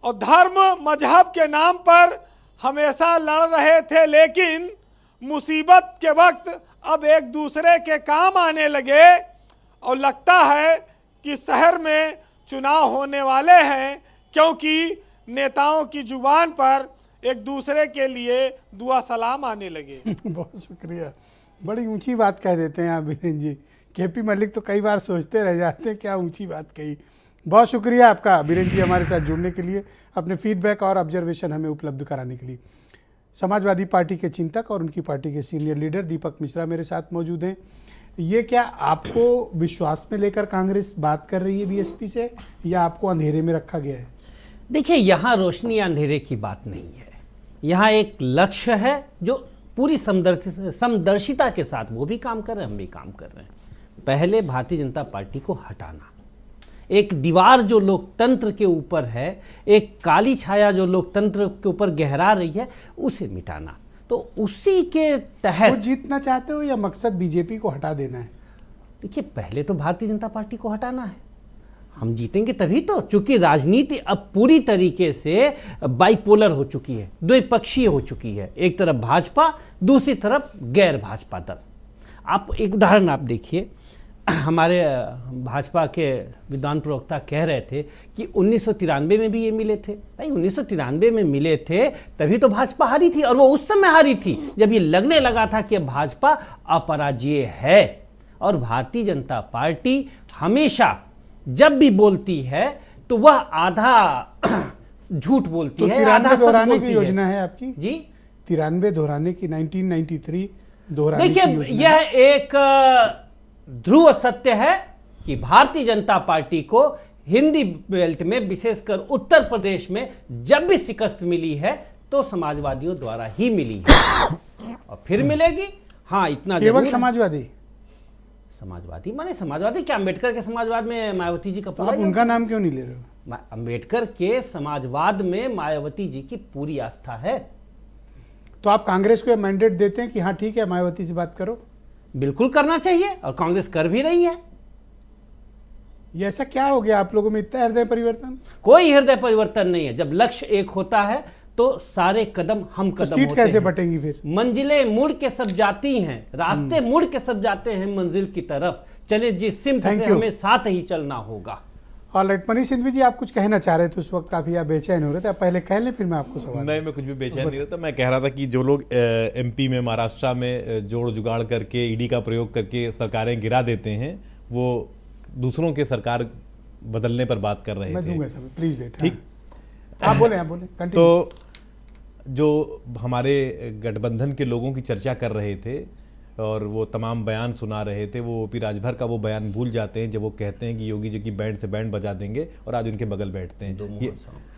और धर्म मजहब के नाम पर हमेशा लड़ रहे थे लेकिन मुसीबत के वक्त अब एक दूसरे के काम आने लगे। और लगता है कि शहर में चुनाव होने वाले हैं क्योंकि नेताओं की जुबान पर एक दूसरे के लिए दुआ सलाम आने लगे। बहुत शुक्रिया, बड़ी ऊंची बात कह देते हैं आप वीरेंद्र जी। केपी मलिक तो कई बार सोचते रह जाते हैं क्या ऊंची बात कही। बहुत शुक्रिया आपका वीरेंद्र जी हमारे साथ जुड़ने के लिए, अपने फीडबैक और ऑब्जर्वेशन हमें उपलब्ध कराने के लिए। समाजवादी पार्टी के चिंतक और उनकी पार्टी के सीनियर लीडर दीपक मिश्रा मेरे साथ मौजूद हैं। ये क्या आपको विश्वास में लेकर कांग्रेस बात कर रही है बीएसपी से या आपको अंधेरे में रखा गया है? देखिए, यहाँ रोशनी अंधेरे की बात नहीं है। यहाँ एक लक्ष्य है जो पूरी समदर्शिता के साथ वो भी काम कर रहे हैं, हम भी काम कर रहे हैं। पहले भारतीय जनता पार्टी को हटाना, एक दीवार जो लोकतंत्र के ऊपर है, एक काली छाया जो लोकतंत्र के ऊपर गहरा रही है, उसे मिटाना। तो उसी के वो तहत जीतना चाहते हो या मकसद बीजेपी को हटा देना है? देखिए, पहले तो भारतीय जनता पार्टी को हटाना है। हम जीतेंगे तभी तो, क्योंकि राजनीति अब पूरी तरीके से बाइपोलर हो चुकी है, द्विपक्षीय हो चुकी है। एक तरफ भाजपा, दूसरी तरफ गैर भाजपा दल। आप एक उदाहरण आप देखिए, हमारे भाजपा के विद्वान प्रवक्ता कह रहे थे कि 1993 में भी ये मिले थे। भाई 1993 में मिले थे तभी तो भाजपा हारी थी, और वो उस समय हारी थी जब ये लगने लगा था कि भाजपा अपराजय है। और भारतीय जनता पार्टी हमेशा जब भी बोलती है तो वह आधा झूठ बोलती तो है, 93 आधा सच दोहराने बोलती की योजना है आपकी? जी, 93 दोहराने की, 1993 दोहराने की देखिए, योजना। यह एक ध्रुव सत्य है कि भारतीय जनता पार्टी को हिंदी बेल्ट में, विशेषकर उत्तर प्रदेश में जब भी शिकस्त मिली है तो समाजवादियों द्वारा ही मिली है और फिर मिलेगी। हाँ, इतना केवल जरूर है। समाजवादी माने समाजवादी क्या, अम्बेडकर के समाजवाद में मायावती जी का तो पूरा आप उनका नाम क्यों नहीं ले रहे हो? अम्बेडकर के समाजवाद में मायावती जी की पूरी आस्था है। तो आप कांग्रेस को मैंडेट देते हैं कि हाँ ठीक है मायावती से बात करो? बिल्कुल करना चाहिए और कांग्रेस कर भी रही है। ये ऐसा क्या हो गया आप लोगों में इतना हृदय परिवर्तन? कोई हृदय परिवर्तन नहीं है। जब लक्ष्य एक होता है तो सारे कदम हम तो कदम सीट होते कैसे हैं। बटेंगी फिर? मंजिलें मुड़ के सब जाती हैं, रास्ते मुड़ के सब जाते हैं मंजिल की तरफ। चले जिस सिमत Thank से you. हमें साथ ही चलना होगा। ऑलराइट, मनीष सिंघवी जी आप कुछ कहना चाह रहे थे उस वक्त, काफी आप बेचैन हो रहे थे, आप पहले कह लें फिर मैं आपको सवाल। नहीं, मैं कुछ भी बेचैन नहीं रहता। मैं कह रहा था कि जो लोग एमपी में, महाराष्ट्र में जोड़ जुगाड़ करके ईडी का प्रयोग करके सरकारें गिरा देते हैं, वो दूसरों के सरकार बदलने पर बात कर रहे मैं थे। दूंगा सब, प्लीज वेट। ठीक। आप बोले कंटिन्यू। तो जो हमारे गठबंधन के लोगों की चर्चा कर रहे थे और वो तमाम बयान सुना रहे थे, वो ओपी राजभर का वो बयान भूल जाते हैं जब वो कहते हैं कि योगी जी की बैंड से बैंड बजा देंगे और आज उनके बगल बैठते हैं। ये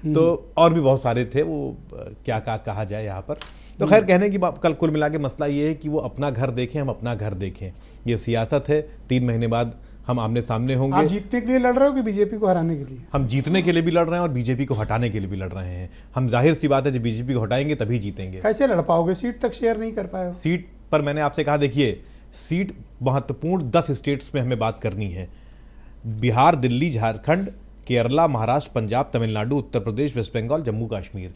तो और भी बहुत सारे थे, वो क्या कहा जाए यहाँ पर। तो खैर, कहने की बात, कल कुल मिला के मसला ये है कि वो अपना घर देखें, हम अपना घर देखें। ये सियासत है। 3 महीने बाद हम आमने सामने आप होंगे। जीतने के लिए लड़ रहे हो कि बीजेपी को हराने के लिए? हम जीतने के लिए भी लड़ रहे हैं और बीजेपी को हटाने के लिए भी लड़ रहे हैं। हम जाहिर सी बात है, जब बीजेपी को हटाएंगे तभी जीतेंगे। कैसे लड़ पाओगे? सीट तक शेयर नहीं कर पाए हो। सीट पर मैंने आपसे कहा, देखिए, सीट महत्वपूर्ण 10 स्टेट्स में हमें बात करनी है। बिहार, दिल्ली, झारखंड, केरला, महाराष्ट्र, पंजाब, तमिलनाडु, उत्तर प्रदेश, वेस्ट बंगाल, जम्मू कश्मीर।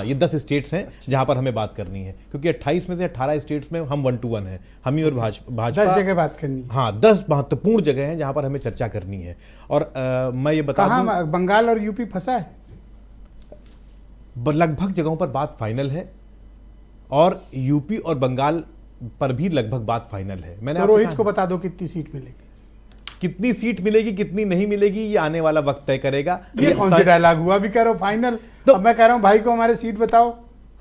ये 10 स्टेट्स हैं जहां पर हमें बात करनी है, क्योंकि 28 में से 18 स्टेट्स में हम 1 to 1 हैं, हम ही और भाजपा। 10 जगह बात करनी है। हाँ, 10 महत्वपूर्ण जगह हैं जहां पर हमें चर्चा करनी है। और मैं ये बता दूं, बंगाल और यूपी फंसा है? लगभग जगहों पर बात फाइनल है और यूपी और बंगाल पर भी लगभग बात फाइनल है। मैंने तो रोहित को बता दो कितनी सीट मिलेगी। कितनी सीट मिलेगी, कितनी नहीं मिलेगी, ये आने वाला वक्त तय करेगा। ये कौन सी डायलॉग हुआ? अभी कह रहे हो फाइनल, तो अब मैं कह रहा हूं भाई को हमारे सीट बताओ,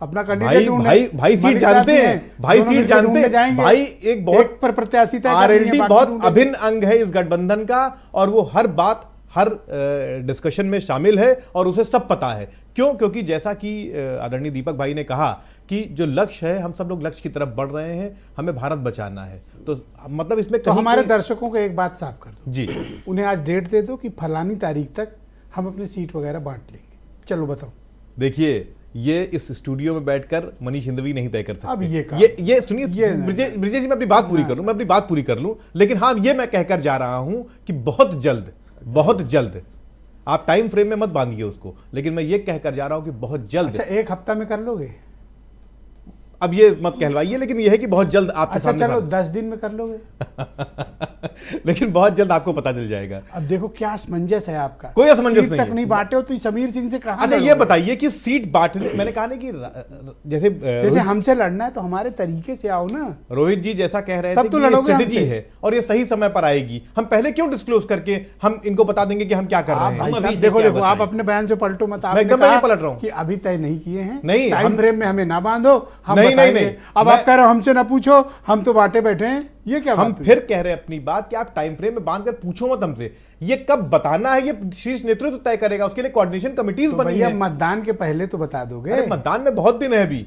अपना कैंडिडेट भाई सीट जानते हैं, भाई सीट जानते हैं, भाई एक बहुत पर प्रत्याशी तय आरएलडी बहुत अभिन्न अंग है इस गठबंधन का, और वो हर बात, हर डिस्कशन में शामिल है और उसे सब पता है। क्यों? क्योंकि जैसा कि आदरणीय दीपक भाई ने कहा कि जो लक्ष्य है, हम सब लोग लक्ष्य की तरफ बढ़ रहे हैं, हमें भारत बचाना है। तो मतलब इसमें तो हमारे दर्शकों को एक बात साफ कर दो जी, उन्हें आज डेट दे दो कि फलानी तारीख तक हम अपनी सीट वगैरह बांट लेंगे। चलो बताओ। देखिए, ये इस स्टूडियो में बैठकर मनीष हिंदवी नहीं तय कर सकते। अब ये सुनिए ब्रिजेश जी, मैं अपनी बात पूरी कर लूं, लेकिन हाँ, ये मैं कहकर जा रहा हूं कि बहुत जल्द आप टाइम फ्रेम में मत बांधिए उसको, लेकिन मैं ये कहकर जा रहा हूं कि बहुत जल्द। अच्छा, 1 हफ्ता में कर लोगे? अब ये मत कहलवाइए, लेकिन ये है कि बहुत जल्द आपके सामने। चलो 10 दिन में कर लोगे? लेकिन बहुत जल्द आपको पता चल जाएगा। अब देखो क्या असमंजस है आपका। कोई असमंजस नहीं तक नहीं बांटे हो तो समीर सिंह से कहा। अच्छा, ये बताइए कि सीट बांटने, मैंने कहा ना कि जैसे हमसे लड़ना है तो हमारे तरीके से आओ ना। रोहित जी जैसा कह रहे थे कि ये स्ट्रेटेजी है और ये सही समय पर आएगी, हम पहले क्यों डिस्क्लोज करके हम इनको बता देंगे कि हम क्या कर रहे हैं? देखो आप अपने बयान से पलटो मत। मैं एकदम नहीं पलट रहा हूं कि अभी तय नहीं किए हैं, नहीं, टाइम फ्रेम में हमें ना बांधो, हम नहीं। अब आप कह रहे हो हमसे ना पूछो, हम तो बांटे बैठे हैं। ये क्या? हम फिर कह रहे हैं अपनी बात कि आप टाइम फ्रेम में बांध कर पूछो मत हमसे। ये कब बताना है, ये शीर्ष नेतृत्व तय करेगा, उसके लिए कोऑर्डिनेशन कमिटीज बनी है। मतदान के पहले तो बता दोगे? अरे मतदान में बहुत दिन है अभी।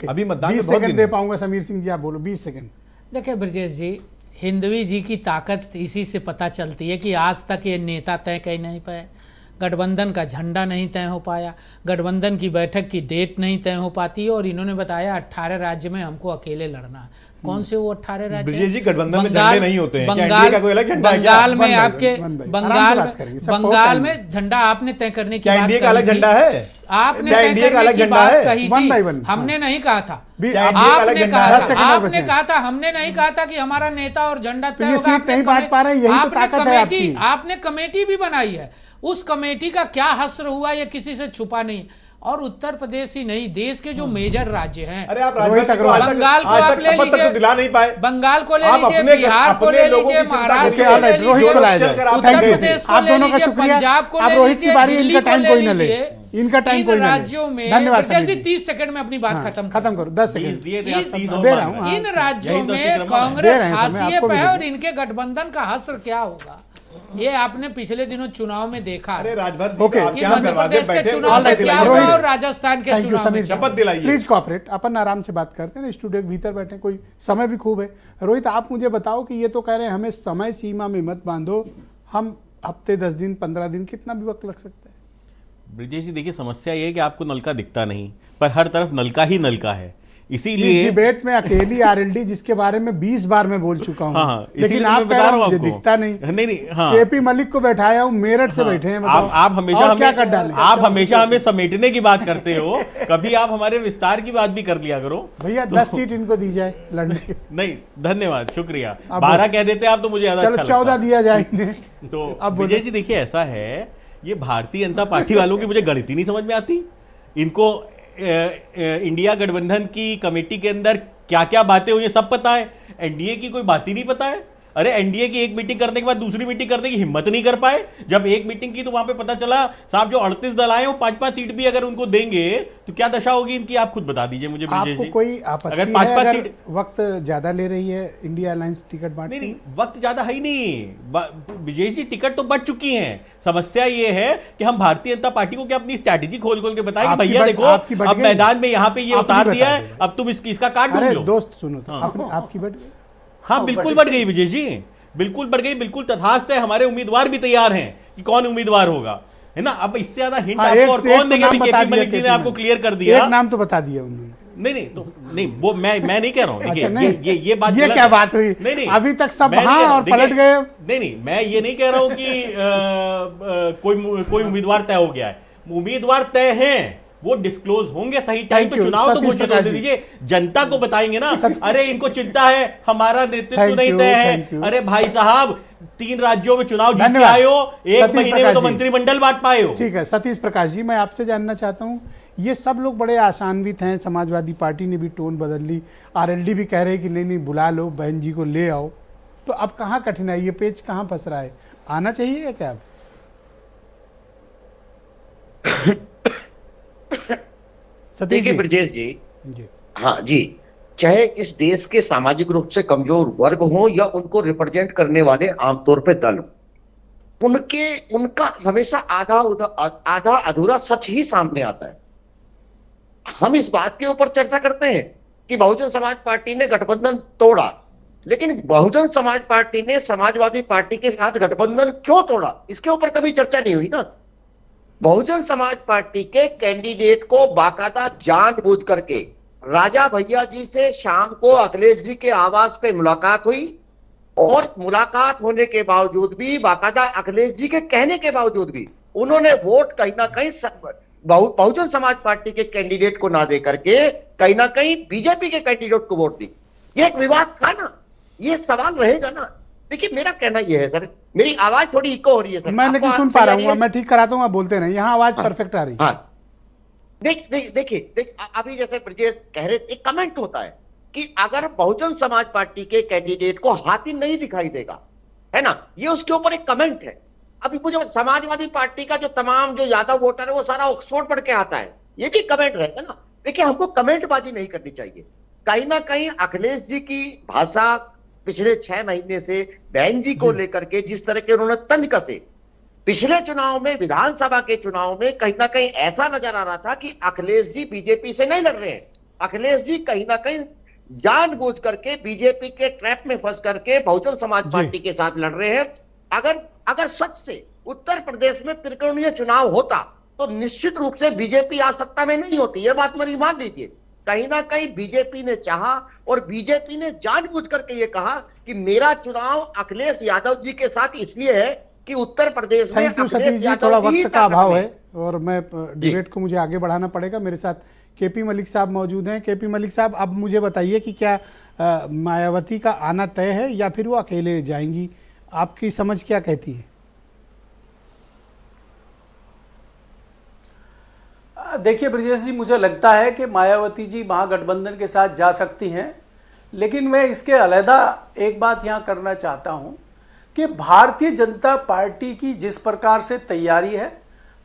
अभी मतदान में 20 सेकंड दे पाऊंगा। समीर सिंह जी आप बोलो 20 सेकंड। देखिए ब्रजेश जी, हिंदवी जी की ताकत इसी से पता चलती है कि आज तक ये नेता तय कर नहीं पाए, गठबंधन का झंडा नहीं तय हो पाया, गठबंधन की बैठक की डेट नहीं तय हो पाती है, और इन्होंने बताया 18 राज्य में हमको अकेले लड़ना है। कौन से वो 18 राज्य? ब्रजेश जी, गठबंधन में झंडे नहीं होते हैं। बंगाल का कोई अलग झंडा है क्या? बंगाल में आपके बंगाल में झंडा आपने तय करने की बात इंडिया का अलग झंडा है? आपने तय करने की बात कही थी, हमने नहीं कहा था। आपने कहा था, हमने नहीं कहा था कि हमारा नेता और झंडा तय होगा। आपने कमेटी भी बनाई है, उस कमेटी का क्या हश्र हुआ ये किसी से छुपा नहीं। और उत्तर प्रदेश ही नहीं, देश के जो मेजर राज्य हैं, अरे आप बंगाल को आप ले लीजिए, दिला नहीं पाए, बंगाल को ले लीजिए, बिहार को ले लीजिए, महाराष्ट्र को ले लीजिए, उत्तर प्रदेश को ले लीजिए, पंजाब को ले लीजिए, दिल्ली को ले लीजिए। इनका टाइम कोई नहीं। राज्यों में धन्यवाद। 30 सेकंड में अपनी बात खत्म करो। 10 सेकंड दे रहा हूं। इन राज्यों में कांग्रेस हाशिए पे है और इनके गठबंधन का हश्र क्या होगा ये आपने पिछले दिनों चुनाव में देखा। अरे राजभर मध्य प्रदेश के चुनाव में क्या हुआ और राजस्थान के चुनाव में शपथ दिलाइए। प्लीज कॉपरेट, अपन आराम से बात करते हैं, स्टूडियो के भीतर बैठे, कोई समय भी खूब है। रोहित आप मुझे बताओ कि ये तो कह रहे हैं हमें समय सीमा में मत बांधो, हम हफ्ते 10 दिन 15 दिन कितना भी वक्त लग सकता है? ब्रिजेश जी देखिए, समस्या ये है कि आपको नलका दिखता नहीं, पर हर तरफ नलका ही नलका है। इसीलिए इस डिबेट में अकेली आरएलडी जिसके बारे में 20 बार मैं बोल चुका हूं, हाँ, लेकिन आप कह रहे हो मुझे दिखता नहीं। हाँ। केपी मलिक को बैठाया हूं, मेरठ से बैठे हैं। आप हमेशा हमें समेटने की बात करते हो, कभी आप हमारे विस्तार की बात भी कर लिया करो भैया। 10 सीट इनको दी जाए लड़ने। नहीं धन्यवाद, शुक्रिया। 12 कह देते आप तो मुझे ज्यादा अच्छा लगता। 14 दिया जाए तो अब विजय जी देखिए, ऐसा है, ये भारतीय जनता पार्टी वालों की मुझे गणित ही नहीं समझ में आती। इनको इंडिया गठबंधन की कमेटी के अंदर क्या क्या बातें हुई सब पता है, एनडीए की कोई बात ही नहीं पता है। अरे एनडीए की एक मीटिंग करने के बाद दूसरी मीटिंग करने की हिम्मत नहीं कर पाए। जब एक मीटिंग की तो वहां पे पता चला साहब जो 38 दल आए वो 5-5 सीट भी अगर उनको देंगे तो क्या दशा होगी इनकी, आप खुद बता दीजिए मुझे ब्रिजेश आपको जी। कोई आपत्ति अगर है 5-5 अगर सीट वक्त ज्यादा ले रही है इंडिया अलायंस टिकट बांटने नहीं में? नहीं वक्त ज्यादा है ही नहीं विजय जी, टिकट तो बच चुकी हैं। समस्या ये है कि हम भारतीय जनता पार्टी को क्या अपनी स्ट्रैटेजी खोल खोल के बताएं कि आपकी भैया बढ़- देखो आपकी बढ़ अब गई। मैदान में यहाँ पे ये आपकी उतार बता दिया दो है, भाई। अब तुम इसका कार्ड ढूंढ अरे लो। दोस्त सुनो तो आपकी बढ़ गई। हाँ बिल्कुल बढ़ गई विजय जी, बिल्कुल बढ़ गई, बिल्कुल तथास्थ है। हमारे उम्मीदवार भी तैयार हैं कि कौन उम्मीदवार होगा, है ना। अब इससे ज्यादा हिंट हाँ, आपको एक और से एक कौन तो देगा? नाम बता केपी दिया मलिक जी ने केपी आपको मलिक। क्लियर कर दिया। एक नाम तो बता दिया उन्होंने। नहीं तो नहीं वो मैं नहीं कह रहा हूँ। देखिए, अच्छा, नहीं। ये बात ये गलत क्या है। बात हुई? नहीं अभी तक सब मैं नहीं हाँ कह रहा हूँ। और पलट देखिए, गए। नहीं मैं ये नहीं कह रहा हूँ कि कोई उम्मीदवार तय हो गया है। उम्मीदवार तय हैं, वो डिस्क्लोज होंगे सही टाइम Thank पे। you, चुनाव तो सतीश घोषित प्रकाश होने जी। दीजिए, जनता को बताएंगे ना। अरे इनको चिंता है हमारा नेतृत्व Thank नहीं you, तय thank है। you। अरे भाई साहब 3 राज्यों में चुनाव जीत के धन्यवाद। आए हो, एक सतीश महीने में प्रकाश तो जी। मंत्रिमंडल बांट पाए हो। ठीक है सतीश प्रकाश जी, मैं आपसे जानना चाहता हूँ, ये सब लोग बड़े आशान्वित हैं, समाजवादी पार्टी ने भी टोन बदल ली, आरएलडी भी कह रहे हैं कि नहीं नहीं बुला लो, बहन जी को ले आओ। तो अब कहाँ कठिनाई, ये पेच कहाँ फंस रहा है? आना चाहिए या क्या? सतीश देखिए जी। ब्रजेश जी, जी हाँ जी, चाहे इस देश के सामाजिक रूप से कमजोर वर्ग हो या उनको रिप्रेजेंट करने वाले आमतौर पे दल हो, उनका हमेशा आधा अधूरा सच ही सामने आता है। हम इस बात के ऊपर चर्चा करते हैं कि बहुजन समाज पार्टी ने गठबंधन तोड़ा, लेकिन बहुजन समाज पार्टी ने समाजवादी पार्टी के साथ गठबंधन क्यों तोड़ा, इसके ऊपर कभी चर्चा नहीं हुई ना। बहुजन समाज पार्टी के कैंडिडेट को बाकायदा जानबूझ करके राजा भैया जी से शाम को अखिलेश जी के आवास पे मुलाकात हुई, और मुलाकात होने के बावजूद भी, बाकायदा अखिलेश जी के कहने के बावजूद भी, उन्होंने वोट कहीं ना कहीं बहुजन समाज पार्टी के कैंडिडेट को ना दे करके कहीं ना कहीं बीजेपी के कैंडिडेट को वोट दी। ये एक विवाद था ना, ये सवाल रहेगा ना। देखिए मेरा कहना यह है सर, मेरी आवाज थोड़ी इको हो रही है सर, मैं लेकिन सुन पा रहा हूँ, मैं ठीक कराता हूँ, आप बोलते नहीं, यहाँ आवाज परफेक्ट आ रही है। हाँ देखिए अभी जैसे ब्रजेश कह रहे, एक कमेंट होता है कि अगर बहुजन समाज पार्टी के कैंडिडेट को हाथी नहीं दिखाई देगा, है ना, ये उसके ऊपर एक कमेंट है। अभी मुझे समाजवादी पार्टी का जो तमाम जो यादव वोटर है वो सारा ऑक्सफोर्ड पढ़ के आता है, ये भी कमेंट रहेगा ना। देखिए हमको कमेंटबाजी नहीं करनी चाहिए। कहीं ना कहीं अखिलेश जी की भाषा पिछले 6 महीने से बहन जी को लेकर के जिस तरह के उन्होंने तंज कसे, पिछले चुनाव में, विधानसभा के चुनाव में कहीं ना कहीं ऐसा नजर आ रहा था कि अखिलेश जी बीजेपी से नहीं लड़ रहे हैं, अखिलेश जी कहीं ना कहीं जानबूझ करके बीजेपी के ट्रैप में फंस करके बहुजन समाज पार्टी के साथ लड़ रहे हैं। अगर सच से उत्तर प्रदेश में त्रिकोणीय चुनाव होता तो निश्चित रूप से बीजेपी आज सत्ता में नहीं होती, यह बात मेरी मान लीजिए। कहीं ना कहीं बीजेपी ने चाहा और बीजेपी ने जानबूझ करके ये कहा कि मेरा चुनाव अखिलेश यादव जी के साथ इसलिए है कि उत्तर प्रदेश में थैंक यू सतीश जी, थोड़ा वक्त का अभाव है और मैं डिबेट को मुझे आगे बढ़ाना पड़ेगा। मेरे साथ केपी मलिक साहब मौजूद हैं। केपी मलिक साहब, अब मुझे बताइए कि क्या मायावती का आना तय है या फिर वो अकेले जाएंगी? आपकी समझ क्या कहती है? देखिए ब्रजेश जी, मुझे लगता है कि मायावती जी महागठबंधन के साथ जा सकती हैं, लेकिन मैं इसके अलहदा एक बात यहाँ करना चाहता हूँ कि भारतीय जनता पार्टी की जिस प्रकार से तैयारी है,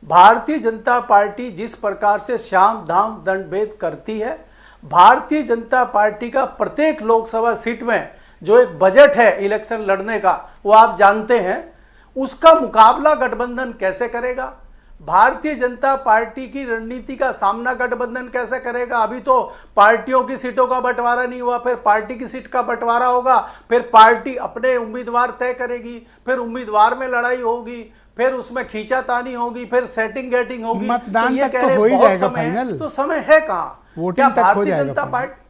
भारतीय जनता पार्टी जिस प्रकार से शाम दाम दंड भेद करती है, भारतीय जनता पार्टी का प्रत्येक लोकसभा सीट में जो एक बजट है इलेक्शन लड़ने का, वो आप जानते हैं, उसका मुकाबला गठबंधन कैसे करेगा, भारतीय जनता पार्टी की रणनीति का सामना गठबंधन कैसे करेगा। अभी तो पार्टियों की सीटों का बंटवारा नहीं हुआ, फिर पार्टी की सीट का बंटवारा होगा, फिर पार्टी अपने उम्मीदवार तय करेगी, फिर उम्मीदवार में लड़ाई होगी, फिर उसमें खींचातानी होगी, फिर सेटिंग गेटिंग होगी। मतदान तो तक तो हो ही जाएगा फाइनल। तो समय है कहाँ? वोटिंग तक हो भारतीय जाएगा जनता फाइनल। पार्टी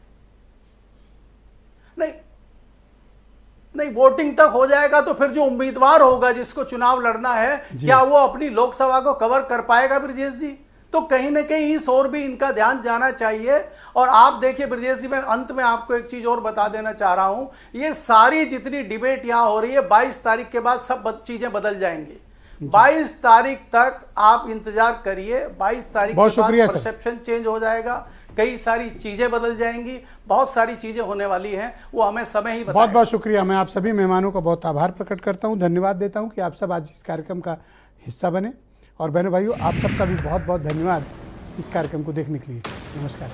नहीं, वोटिंग तक हो जाएगा तो फिर जो उम्मीदवार होगा जिसको चुनाव लड़ना है, क्या वो अपनी लोकसभा को कवर कर पाएगा ब्रजेश जी? तो कहीं ना कहीं इस ओर भी इनका ध्यान जाना चाहिए। और आप देखिए ब्रजेश जी, मैं अंत में आपको एक चीज और बता देना चाह रहा हूं, ये सारी जितनी डिबेट यहां हो रही है 22 तारीख के बाद सब चीजें बदल जाएंगी। 22 तारीख तक आप इंतजार करिए, 22 तारीख के बाद परसेप्शन चेंज हो जाएगा। कई सारी चीज़ें बदल जाएंगी, बहुत सारी चीज़ें होने वाली हैं, वो हमें समय ही बताएगा। बहुत बहुत शुक्रिया। मैं आप सभी मेहमानों का बहुत आभार प्रकट करता हूं, धन्यवाद देता हूं कि आप सब आज इस कार्यक्रम का हिस्सा बने। और बहनों भाइयों, आप सबका भी बहुत बहुत धन्यवाद इस कार्यक्रम को देखने के लिए। नमस्कार।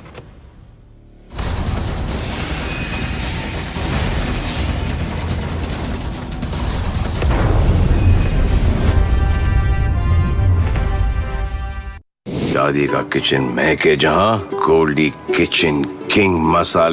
दादी का किचन महके जहां, गोल्डी किचन किंग मसाला